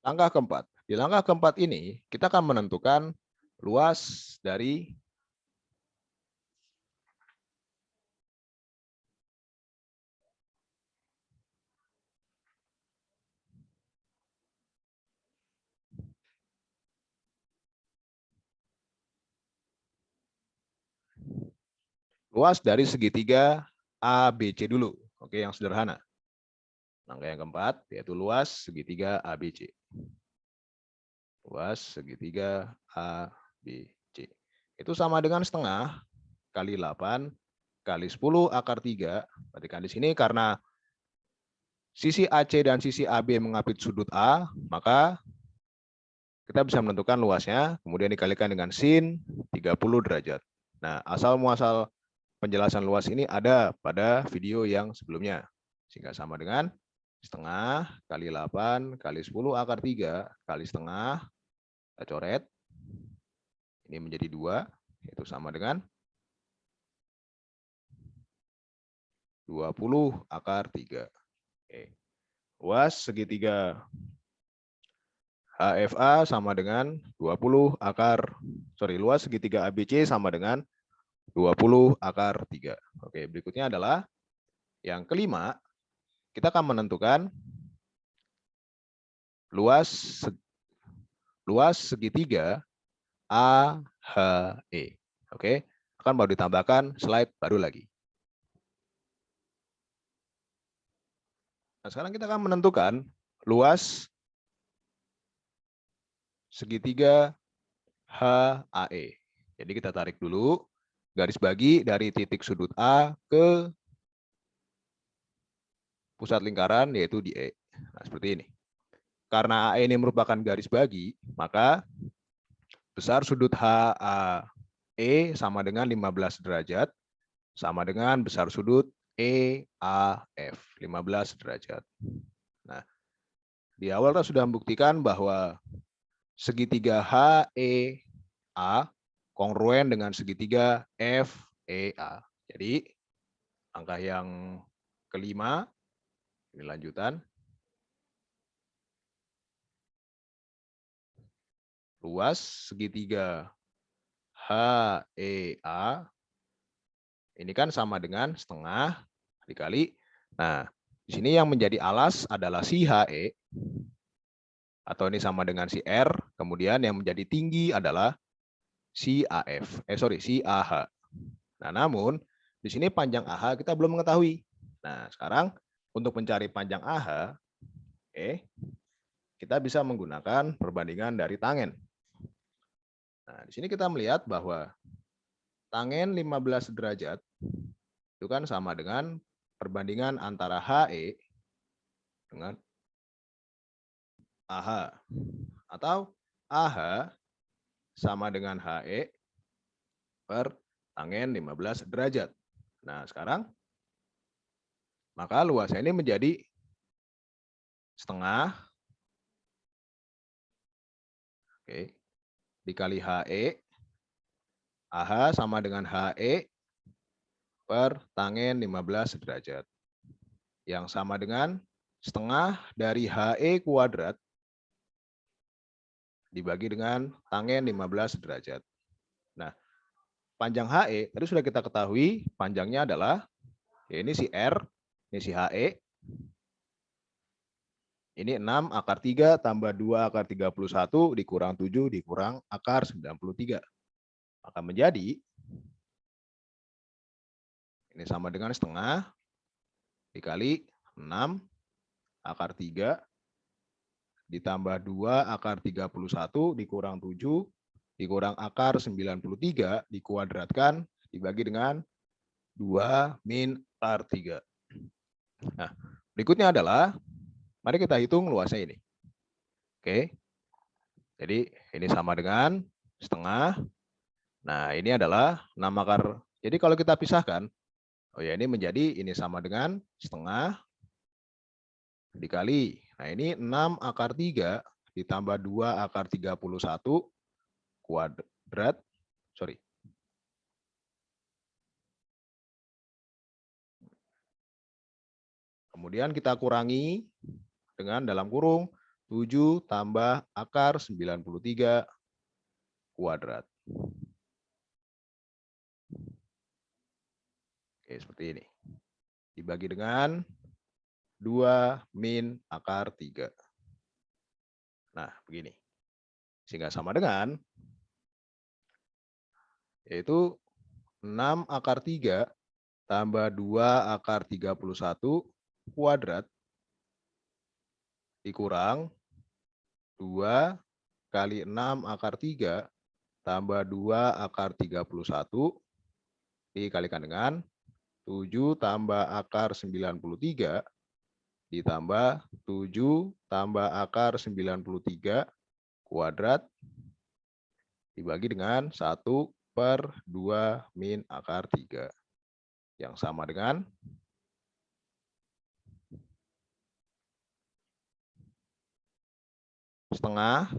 Speaker 1: Langkah keempat. Di langkah keempat ini, kita akan menentukan luas dari segitiga ABC dulu. Oke, yang sederhana. Langkah yang keempat yaitu luas segitiga ABC. Luas segitiga ABC. Itu sama dengan setengah kali 8 kali 10 akar 3. Perhatikan di sini karena sisi AC dan sisi AB mengapit sudut A, maka kita bisa menentukan luasnya, kemudian dikalikan dengan sin 30 derajat. Nah, asal muasal penjelasan luas ini ada pada video yang sebelumnya. Sehingga sama dengan setengah kali 8 kali 10 akar 3 kali setengah, kita coret. Ini menjadi 2, itu sama dengan 20 akar 3. Oke. Luas segitiga HFA sama dengan 20 akar, luas segitiga ABC sama dengan 20 akar 3. Oke, berikutnya adalah yang kelima, kita akan menentukan luas segitiga AHE. Oke, akan baru ditambahkan slide baru lagi. Nah, sekarang kita akan menentukan luas segitiga HAE. Jadi kita tarik dulu garis bagi dari titik sudut A ke pusat lingkaran, yaitu di E. Nah, seperti ini. Karena AE ini merupakan garis bagi, maka besar sudut HAE sama dengan 15 derajat, sama dengan besar sudut EAF, 15 derajat. Nah, di awal kita sudah membuktikan bahwa segitiga HEA kongruen dengan segitiga FEA. Jadi, langkah yang kelima, ini lanjutan. Luas segitiga HEA ini kan sama dengan setengah dikali. Nah, di sini yang menjadi alas adalah si HE, atau ini sama dengan si R, kemudian yang menjadi tinggi adalah si AF, si AH. Nah, namun di sini panjang AH kita belum mengetahui. Nah, sekarang untuk mencari panjang AH, kita bisa menggunakan perbandingan dari tangen. Nah, di sini kita melihat bahwa tangen 15 derajat itu kan sama dengan perbandingan antara HE dengan AH, atau AH sama dengan HE per tangen 15 derajat. Nah, sekarang maka luasnya ini menjadi setengah dikali HE. AH sama dengan HE per tangen 15 derajat. Yang sama dengan setengah dari HE kuadrat dibagi dengan tangen 15 derajat. Nah, panjang HE tadi sudah kita ketahui panjangnya adalah, ya ini si R, ini si HE. Ini 6 akar 3 tambah 2 akar 31 dikurang 7 dikurang akar 93. Maka menjadi, ini sama dengan setengah dikali 6 akar 3 ditambah 2 akar 31 dikurang 7 dikurang akar 93 dikuadratkan dibagi dengan 2 min akar 3. Nah, berikutnya adalah, mari kita hitung luasnya ini. Oke, jadi ini sama dengan setengah. Nah, ini adalah 6 akar. Jadi kalau kita pisahkan, ini menjadi ini sama dengan setengah dikali. Nah, ini 6 akar 3 ditambah 2 akar 31 kuadrat. Kemudian kita kurangi dengan dalam kurung 7 tambah akar 93 kuadrat. Oke, seperti ini. Dibagi dengan 2 min akar 3. Nah, begini. Sehingga sama dengan, yaitu 6 akar 3 tambah 2 akar 31 kuadrat dikurang 2 kali 6 akar 3 tambah 2 akar 31 dikalikan dengan 7 tambah akar 93 ditambah 7 tambah akar 93 kuadrat dibagi dengan 1 per 2 min akar 3. Yang sama dengan setengah.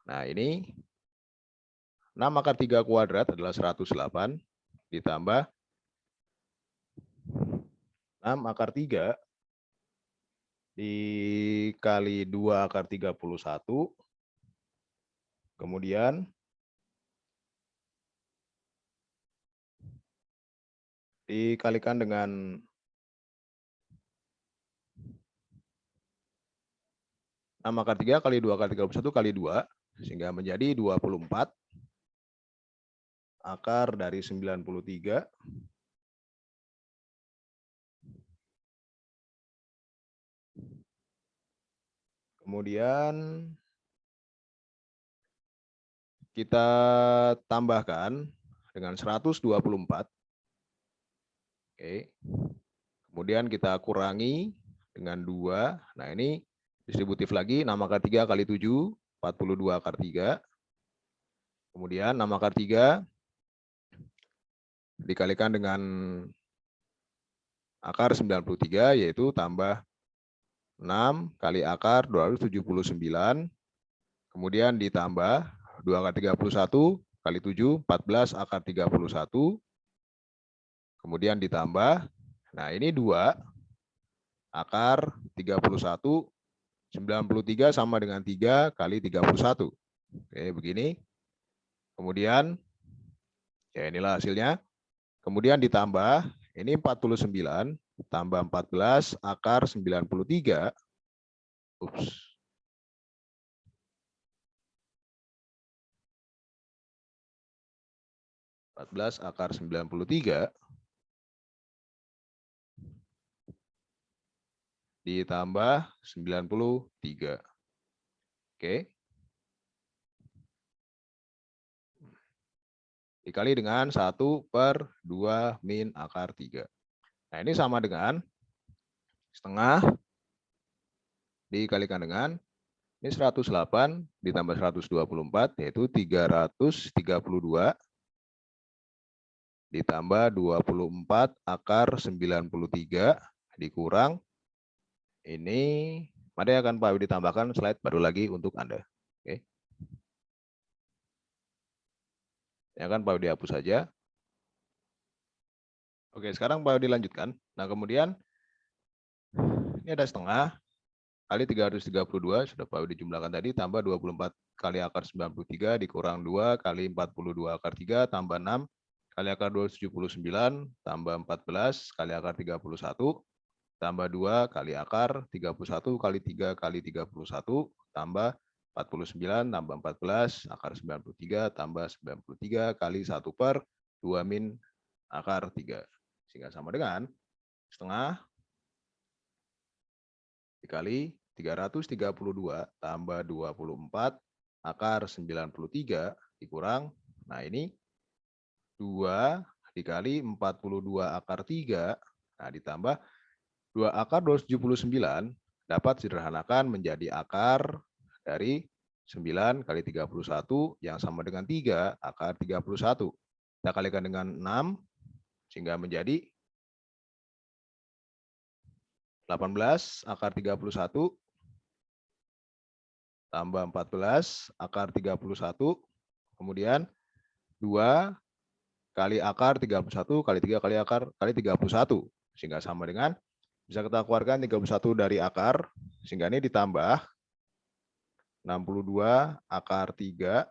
Speaker 1: Nah, ini 6 akar 3 kuadrat adalah 108 ditambah 6 akar 3 dikali 2 akar 31. Kemudian dikalikan dengan 6 akar 3 kali 2 akar 31 kali 2, sehingga menjadi 24 akar dari 93. Kemudian kita tambahkan dengan 124. Oke. Kemudian kita kurangi dengan 2. Nah, ini distributif lagi, 6 akar 3 kali 7, 42 akar 3. Kemudian 6 akar 3 dikalikan dengan akar 93, yaitu tambah 6 kali akar 279. Kemudian ditambah 2 akar 31 kali 7, 14 akar 31. Kemudian ditambah, nah ini 2 akar 31, 93 sama dengan 3 kali 31. Oke, begini. Kemudian, ya inilah hasilnya. Kemudian ditambah, ini 49 tambah 14 akar 93. Ups. 14 akar 93 ditambah 93. Oke. Dikali dengan 1/2 min akar 3. Nah, ini sama dengan setengah dikalikan dengan ini 108 ditambah 124, yaitu 332 ditambah 24 akar 93 dikurang ini, mari akan Pak Wi ditambahkan slide baru lagi untuk Anda. Oke. Ya kan Pak Wi dihapus saja. Oke, sekarang Pak Wi dilanjutkan. Nah, kemudian ini ada setengah kali 332, sudah Pak Wi dijumlahkan tadi, tambah 24 kali akar 93 dikurang 2 kali 42 akar 3 tambah 6 kali akar 279 tambah 14 kali akar 31 tambah 2 kali akar 31 kali 3 kali 31 tambah 49 tambah 14 akar 93 tambah 93 kali 1/2 min akar 3. Sehingga sama dengan setengah dikali 332 tambah 24 akar 93 dikurang, nah ini 2 dikali 42 akar 3, nah ditambah 2 akar 279 dapat sederhanakan menjadi akar dari 9 kali 31 yang sama dengan 3 akar 31. Kita kalikan dengan 6 sehingga menjadi 18 akar 31 tambah 14 akar 31, kemudian 2 kali akar 31 kali 3 kali akar kali 31, sehingga sama dengan, bisa kita keluarkan 31 dari akar, sehingga ini ditambah 62 akar 3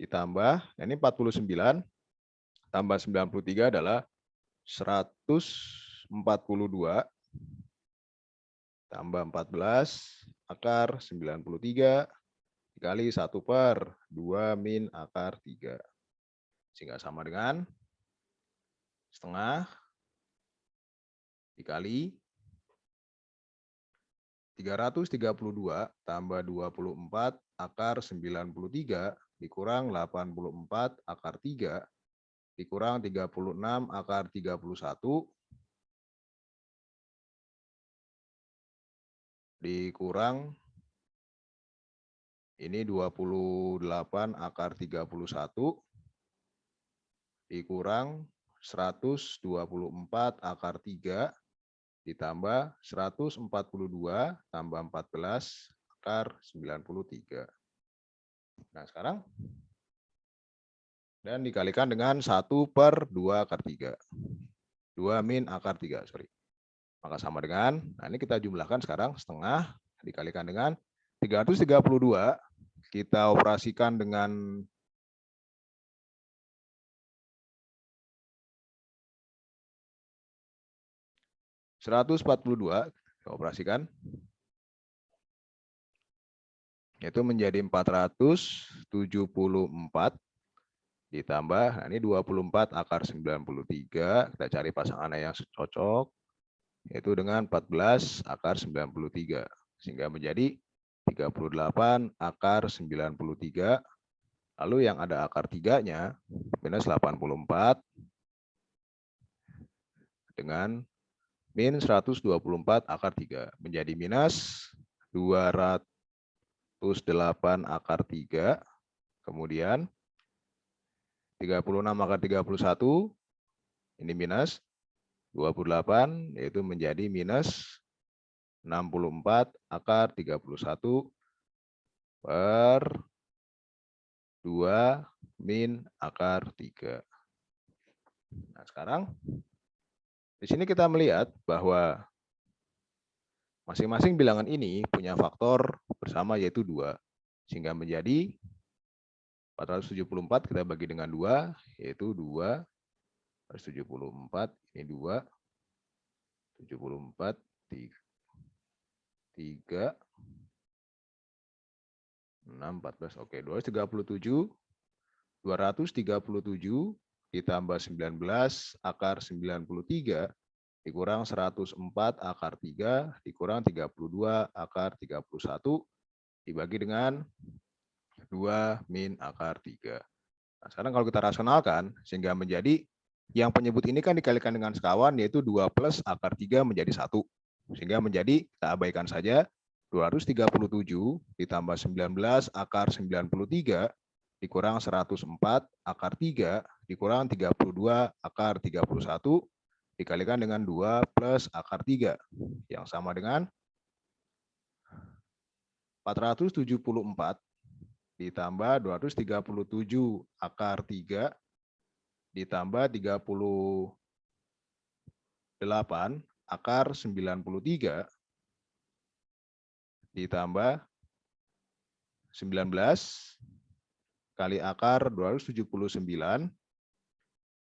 Speaker 1: ditambah, ini 49 tambah 93 adalah 142 tambah 14 akar 93 dikali 1/2 min akar 3. Sehingga sama dengan setengah dikali 332 tambah 24 akar 93 dikurang 84 akar 3 dikurang 36 akar 31 dikurang ini 28 akar 31 dikurang 124 akar 3 ditambah 142 tambah 14 akar 93. Nah, sekarang dan dikalikan dengan 1/2 akar 3. 2 min akar 3, sorry. Maka sama dengan, nah ini kita jumlahkan sekarang setengah dikalikan dengan 332, kita operasikan dengan 142, kita operasikan, itu menjadi 474 ditambah, nah ini 24 akar 93, kita cari pasangan yang cocok, yaitu dengan 14 akar 93, sehingga menjadi 38 akar 93, lalu yang ada akar 3-nya, minus 84, dengan min 124 akar 3, menjadi minus 208 akar 3, kemudian 36 akar 31, ini minus 28, yaitu menjadi minus 64 akar 31 per 2 min akar 3. Nah, sekarang di sini kita melihat bahwa masing-masing bilangan ini punya faktor bersama yaitu 2, sehingga menjadi 474 kita bagi dengan 2, yaitu 2 per 74, ini 2, 74, 3, 6, 14, oke, 237 ditambah 19 akar 93 dikurang 104 akar 3 dikurang 32 akar 31 dibagi dengan 2 min akar 3. Nah, sekarang kalau kita rasionalkan, sehingga menjadi yang penyebut ini kan dikalikan dengan sekawan, yaitu 2 plus akar 3 menjadi 1. Sehingga menjadi, kita abaikan saja, 237 ditambah 19 akar 93 dikurang 104 akar 3 dikurang 32 akar 31 dikalikan dengan 2 plus akar 3, yang sama dengan 474 ditambah 237 akar 3 ditambah 38 akar 93 ditambah 19 kali akar 279,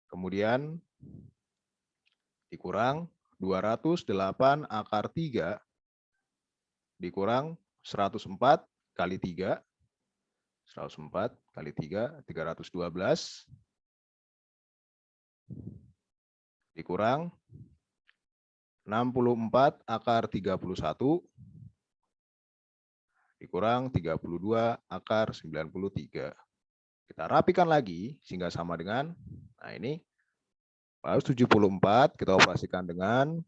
Speaker 1: kemudian dikurang 208 akar 3 dikurang 104 kali 3, 104 kali 3, 312, dikurang 64 akar 31, dikurang 32 akar 93. Kita rapikan lagi sehingga sama dengan, nah ini 74 kita operasikan dengan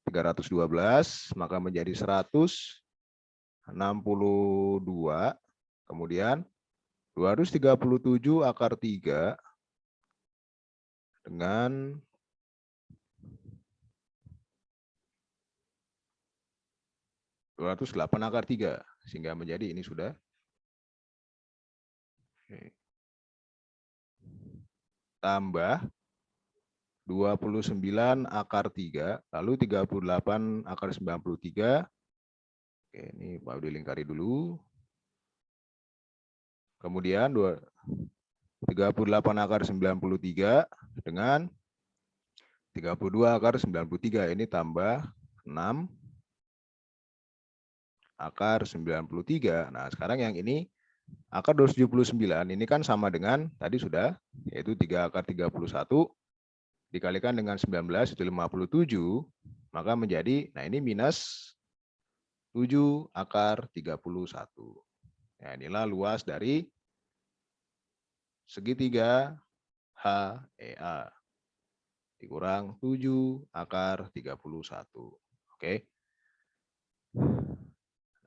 Speaker 1: 312, maka menjadi 162, kemudian 237 akar 3 dengan 208 akar 3, sehingga menjadi ini sudah. Tambah 29 akar 3, lalu 38 akar 93. Oke, ini mau dilingkari dulu. Kemudian 38 akar 93 dengan 32 akar 93, ini tambah 6 akar 93. Nah, sekarang yang ini akar 279 ini kan sama dengan tadi sudah, yaitu 3 akar 31 dikalikan dengan 19 itu 57, maka menjadi, nah ini minus 7 akar 31. Nah, inilah luas dari segitiga HEA dikurang 7 akar 31. Oke.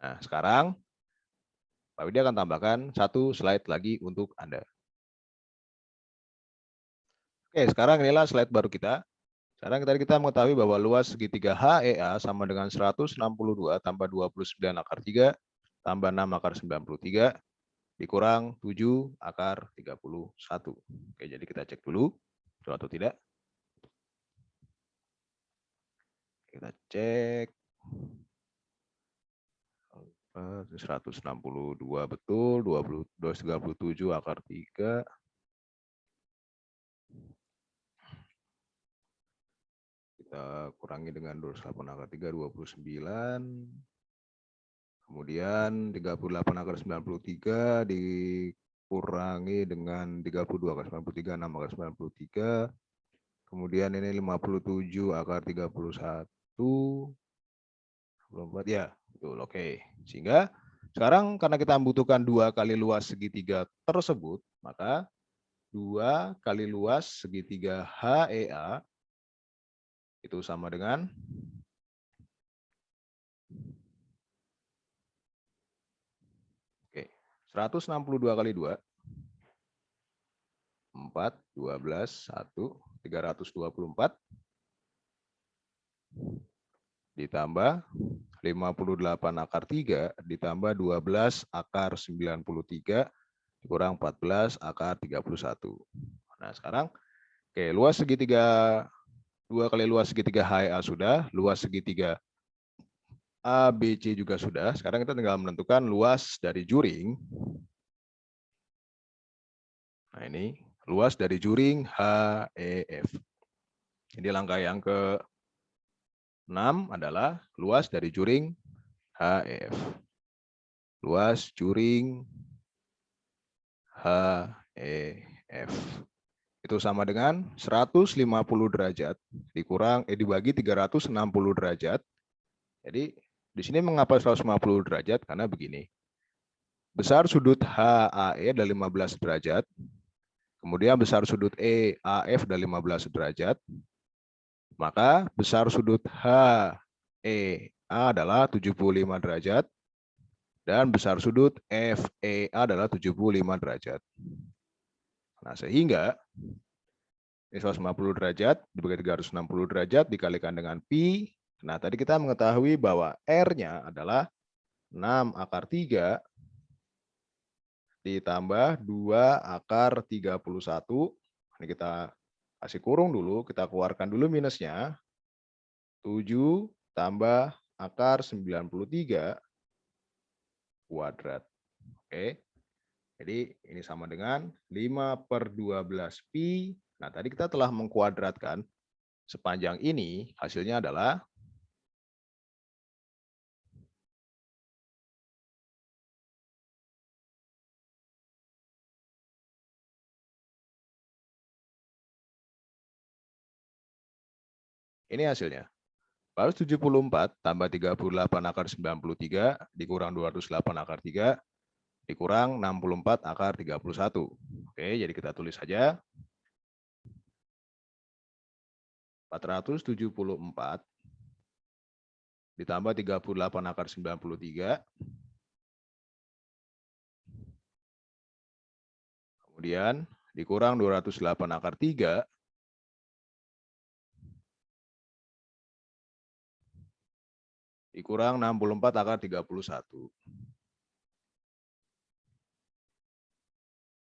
Speaker 1: Nah, sekarang Pak Widya akan tambahkan satu slide lagi untuk Anda. Oke, sekarang inilah slide baru kita. Sekarang kita mengetahui bahwa luas segitiga HEA sama dengan 162 tambah 29 akar 3 tambah 6 akar 93 dikurang 7 akar 31. Oke, jadi kita cek dulu, betul atau tidak. Kita cek. 162 betul, 237 akar 3. Kita kurangi dengan 28 akar 3, 29. Kemudian 38 akar 93 dikurangi dengan 32 akar 93, 6 akar 93. Kemudian ini 57 akar 31. 24 ya, betul. Oke. Sehingga sekarang karena kita membutuhkan 2 kali luas segitiga tersebut, maka 2 kali luas segitiga HEA itu sama dengan 162 kali 2, 4, 12, 1, 324, ditambah 58 akar 3, ditambah 12 akar 93, kurang 14 akar 31. Nah sekarang, oke, luas segitiga, 2 kali luas segitiga HEA sudah, luas segitiga ABC juga sudah. Sekarang kita tinggal menentukan luas dari juring. Nah ini luas dari juring HEF. Jadi langkah yang ke-6 adalah luas dari juring HEF. Luas juring HEF itu sama dengan 150 derajat dibagi 360 derajat. Jadi di sini mengapa 150 derajat? Karena begini. Besar sudut HAE adalah 15 derajat. Kemudian besar sudut EAF adalah 15 derajat. Maka besar sudut HEA adalah 75 derajat. Dan besar sudut FEA adalah 75 derajat. Nah, sehingga ini 150 derajat dibagi 360 derajat dikalikan dengan pi. Nah, tadi kita mengetahui bahwa R-nya adalah 6 akar 3 ditambah 2 akar 31. Ini kita kasih kurung dulu, kita keluarkan dulu minusnya. 7 tambah akar 93 kuadrat. Oke. Jadi ini sama dengan 5/12 pi. Nah, tadi kita telah mengkuadratkan sepanjang ini, hasilnya adalah ini hasilnya. 174 tambah 38 akar 93 dikurang 208 akar 3 dikurang 64 akar 31. Oke, jadi kita tulis saja. 474 ditambah 38 akar 93. Kemudian dikurang 208 akar 3. Dikurang 64 akar 31.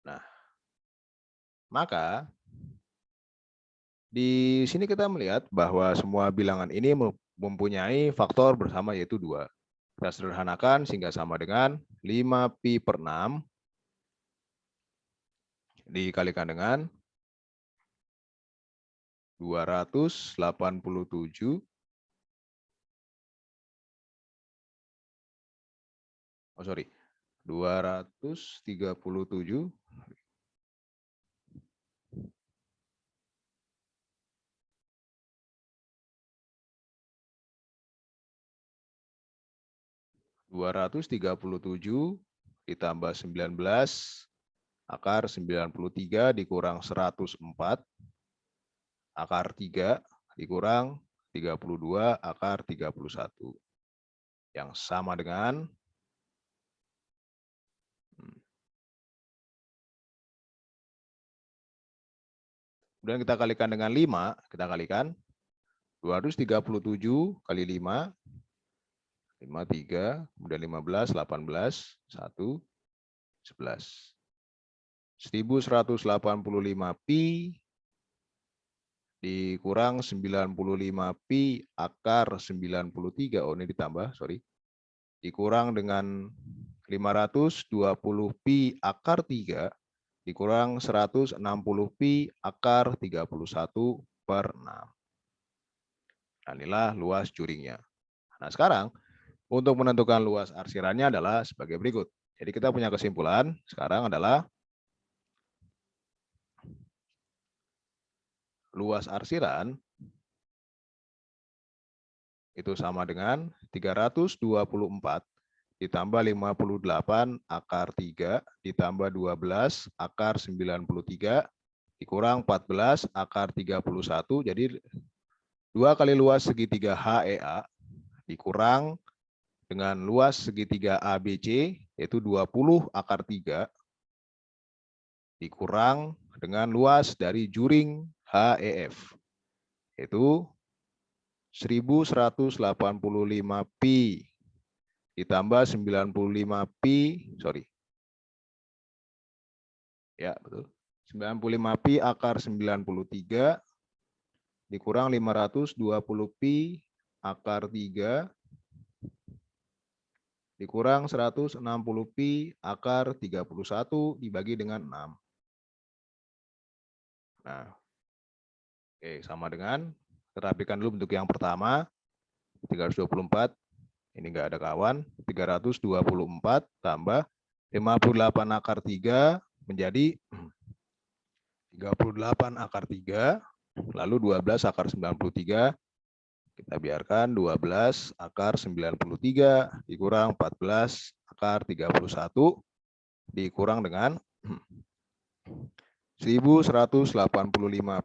Speaker 1: Nah, maka di sini kita melihat bahwa semua bilangan ini mempunyai faktor bersama yaitu 2. Kita sederhanakan sehingga sama dengan 5pi/6 dikalikan dengan 287. Oh sorry, 237 ditambah 19 akar 93 dikurang 104 akar 3 dikurang 32 akar 31. Yang sama dengan kemudian kita kalikan dengan 5, kita kalikan 237 kali 5, 53, kemudian 15, 18, 1, 11. 1185 pi dikurang 95 pi akar 93. Oh, ini ditambah, sorry. Dikurang dengan 520 pi akar 3 dikurang 160 pi akar 31 per 6. Nah, inilah luas juringnya. Nah, sekarang untuk menentukan luas arsirannya adalah sebagai berikut. Jadi kita punya kesimpulan sekarang adalah luas arsiran itu sama dengan 324 ditambah 58 akar 3 ditambah 12 akar 93 dikurang 14 akar 31. Jadi 2 kali luas segitiga HEA dikurang dengan luas segitiga ABC yaitu 20 akar 3 dikurang dengan luas dari juring HEF yaitu 1185 pi ditambah 95 pi, sorry. Ya, betul. 95 pi akar 93 dikurang 520 pi akar 3 dikurang 160 pi akar 31 dibagi dengan 6. Nah, oke, sama dengan, kita rapikan dulu bentuk yang pertama, 324, ini enggak ada kawan, 324 tambah 58 akar 3 menjadi 38 akar 3, lalu 12 akar 93, kita biarkan 12 akar 93 dikurang 14 akar 31 dikurang dengan 1185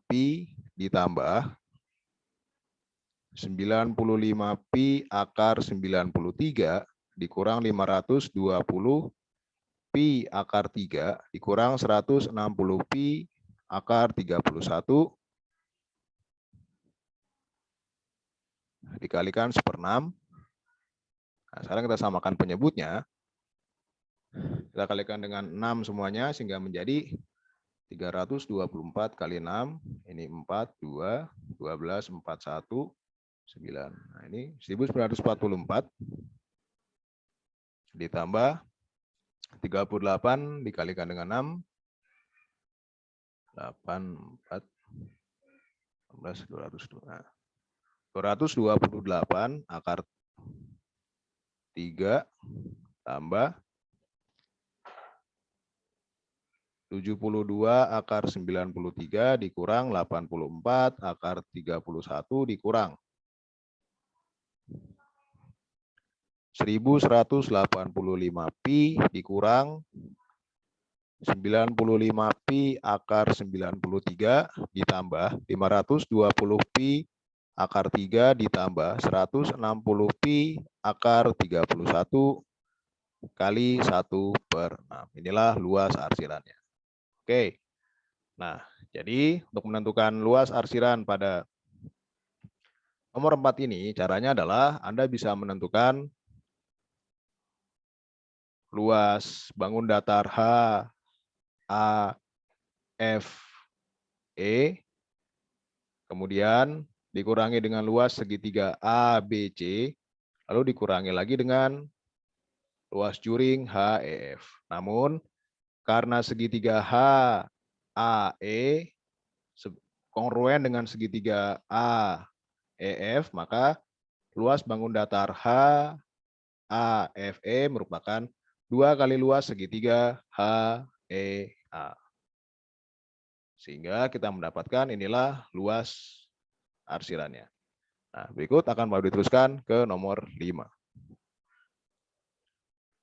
Speaker 1: pi ditambah 95 pi akar 93 dikurang 520 pi akar 3 dikurang 160 pi akar 31 dikalikan 1/6. Nah, sekarang kita samakan penyebutnya. Kita kalikan dengan 6 semuanya sehingga menjadi 324 kali 6. Ini 4, 2, 12, 41, 9. Nah, ini 1944 ditambah 38 dikalikan dengan 6. 8, 4, 16, 202. Nah, 228 akar 3 tambah 72 akar 93 dikurang 84 akar 31 dikurang 1185 pi dikurang 95 pi akar 93 ditambah 520 pi akar 3 ditambah 160 pi akar 31 kali 1/6. Inilah luas arsirannya. Oke. Nah, jadi untuk menentukan luas arsiran pada nomor 4 ini, caranya adalah Anda bisa menentukan luas bangun datar H, A, F, E, kemudian dikurangi dengan luas segitiga A, B, C, lalu dikurangi lagi dengan luas juring H, E, F. Namun, karena segitiga H, A, E kongruen dengan segitiga A, E, F, maka luas bangun datar H, A, F, E merupakan 2 kali luas segitiga H, E, A. Sehingga kita mendapatkan inilah luas arsirannya. Nah, berikut akan mau diteruskan ke nomor 5.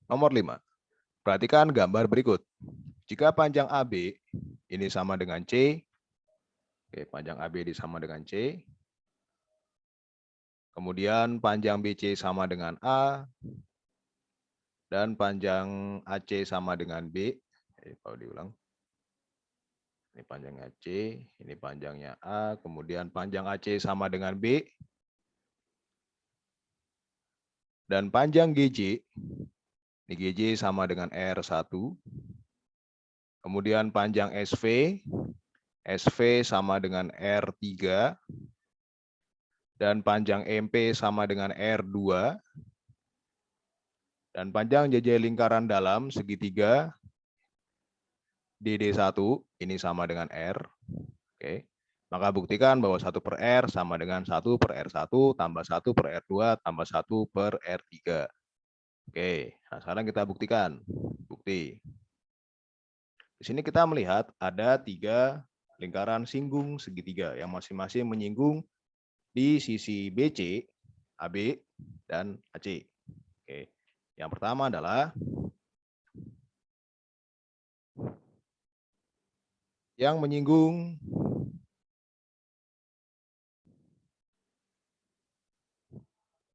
Speaker 1: Nomor 5. Perhatikan gambar berikut. Jika panjang AB ini sama dengan C, oke, panjang AB sama dengan C, kemudian panjang BC sama dengan A, dan panjang AC sama dengan B. Kalau diulang. Ini panjangnya C, ini panjangnya A, kemudian panjang AC sama dengan B. Dan panjang GJ, ini GJ sama dengan R1. Kemudian panjang SV SV sama dengan R3, dan panjang MP sama dengan R2, dan panjang JJ lingkaran dalam segitiga DD1 ini sama dengan R. Oke. Maka buktikan bahwa 1 per R sama dengan 1 per R1 tambah 1 per R2 tambah 1 per R3. Oke, nah sekarang kita buktikan. Bukti. Di sini kita melihat ada 3 lingkaran singgung segitiga yang masing-masing menyinggung di sisi BC, AB, dan AC. Oke. Yang pertama adalah yang menyinggung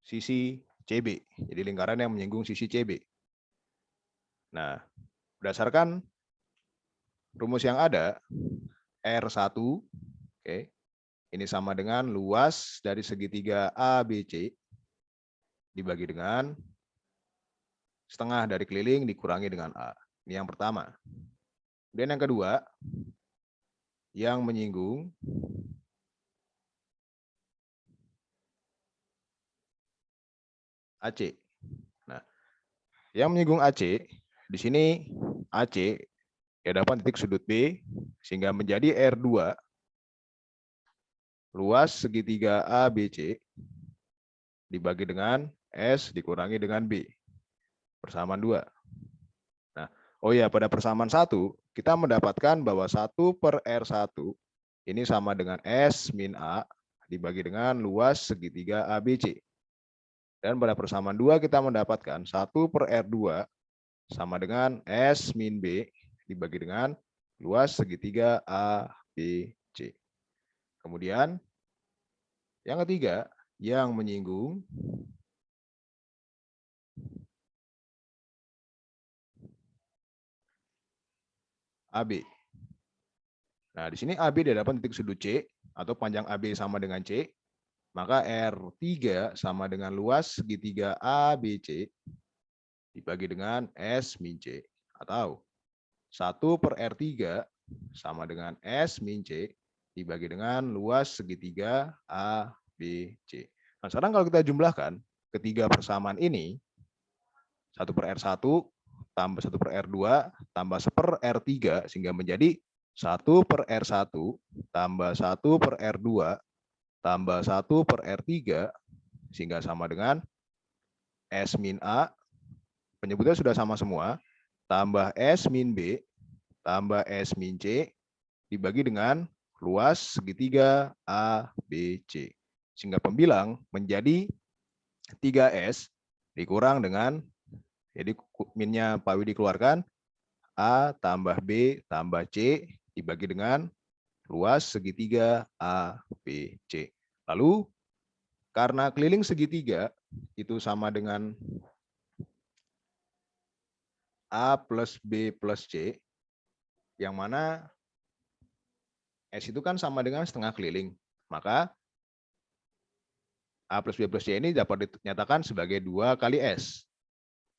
Speaker 1: sisi CB. Jadi lingkaran yang menyinggung sisi CB. Nah, berdasarkan rumus yang ada, R1, oke, ini sama dengan luas dari segitiga ABC dibagi dengan setengah dari keliling dikurangi dengan A. Ini yang pertama. Kemudian yang kedua, yang menyinggung AC. Nah, yang menyinggung AC, di sini AC dihadapkan titik sudut B, sehingga menjadi R2 luas segitiga ABC dibagi dengan S dikurangi dengan B. Persamaan 2. Nah, oh ya, pada persamaan 1, kita mendapatkan bahwa 1 per R1 ini sama dengan S min A dibagi dengan luas segitiga ABC. Dan pada persamaan 2 kita mendapatkan 1 per R2 sama dengan S min B dibagi dengan luas segitiga ABC. Kemudian yang ketiga, yang menyinggung AB. Nah, di sini AB dihadapkan titik sudut C atau panjang AB sama dengan C, maka R3 sama dengan luas segitiga ABC dibagi dengan S min C, atau 1 per R3 sama dengan S min C dibagi dengan luas segitiga ABC. Nah, sekarang kalau kita jumlahkan ketiga persamaan ini, 1 per R1 tambah 1 per R2 tambah 1 per R3 sehingga menjadi 1 per R1 tambah 1 per R2 tambah 1 per R3 sehingga sama dengan S min A, penyebutnya sudah sama semua, tambah S min B tambah S min C dibagi dengan luas segitiga ABC. Sehingga pembilang menjadi 3S dikurang dengan, jadi minnya Pak Widi keluarkan, A tambah B tambah C dibagi dengan luas segitiga ABC. Lalu karena keliling segitiga itu sama dengan A plus B plus C, yang mana S itu kan sama dengan setengah keliling. Maka A plus B plus C ini dapat dinyatakan sebagai 2 kali S.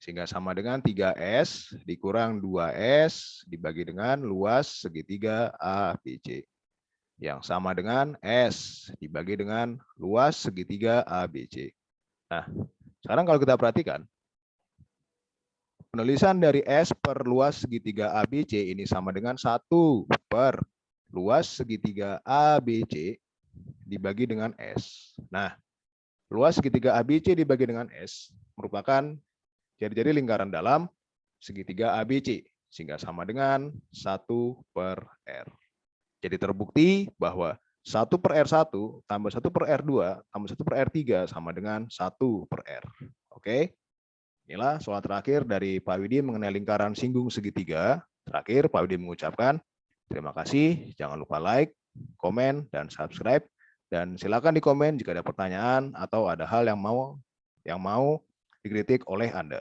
Speaker 1: Sehingga sama dengan 3S dikurang 2S dibagi dengan luas segitiga ABC. Yang sama dengan S dibagi dengan luas segitiga ABC. Nah, sekarang kalau kita perhatikan, penulisan dari S per luas segitiga ABC ini sama dengan 1 per luas segitiga ABC dibagi dengan S. Nah, luas segitiga ABC dibagi dengan S merupakan jari-jari lingkaran dalam segitiga ABC, sehingga sama dengan 1 per R. Jadi terbukti bahwa 1 per R1 tambah 1 per R2 tambah 1 per R3 sama dengan 1 per R. Oke, inilah soal terakhir dari Pak Widi mengenai lingkaran singgung segitiga. Terakhir, Pak Widi mengucapkan terima kasih, jangan lupa like, komen, dan subscribe. Dan silakan di komen jika ada pertanyaan atau ada hal yang mau dikritik oleh Anda.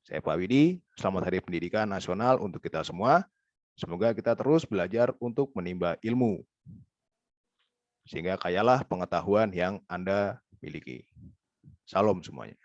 Speaker 1: Saya Pak Widi, selamat Hari Pendidikan Nasional untuk kita semua. Semoga kita terus belajar untuk menimba ilmu, sehingga kayalah pengetahuan yang Anda miliki. Salam semuanya.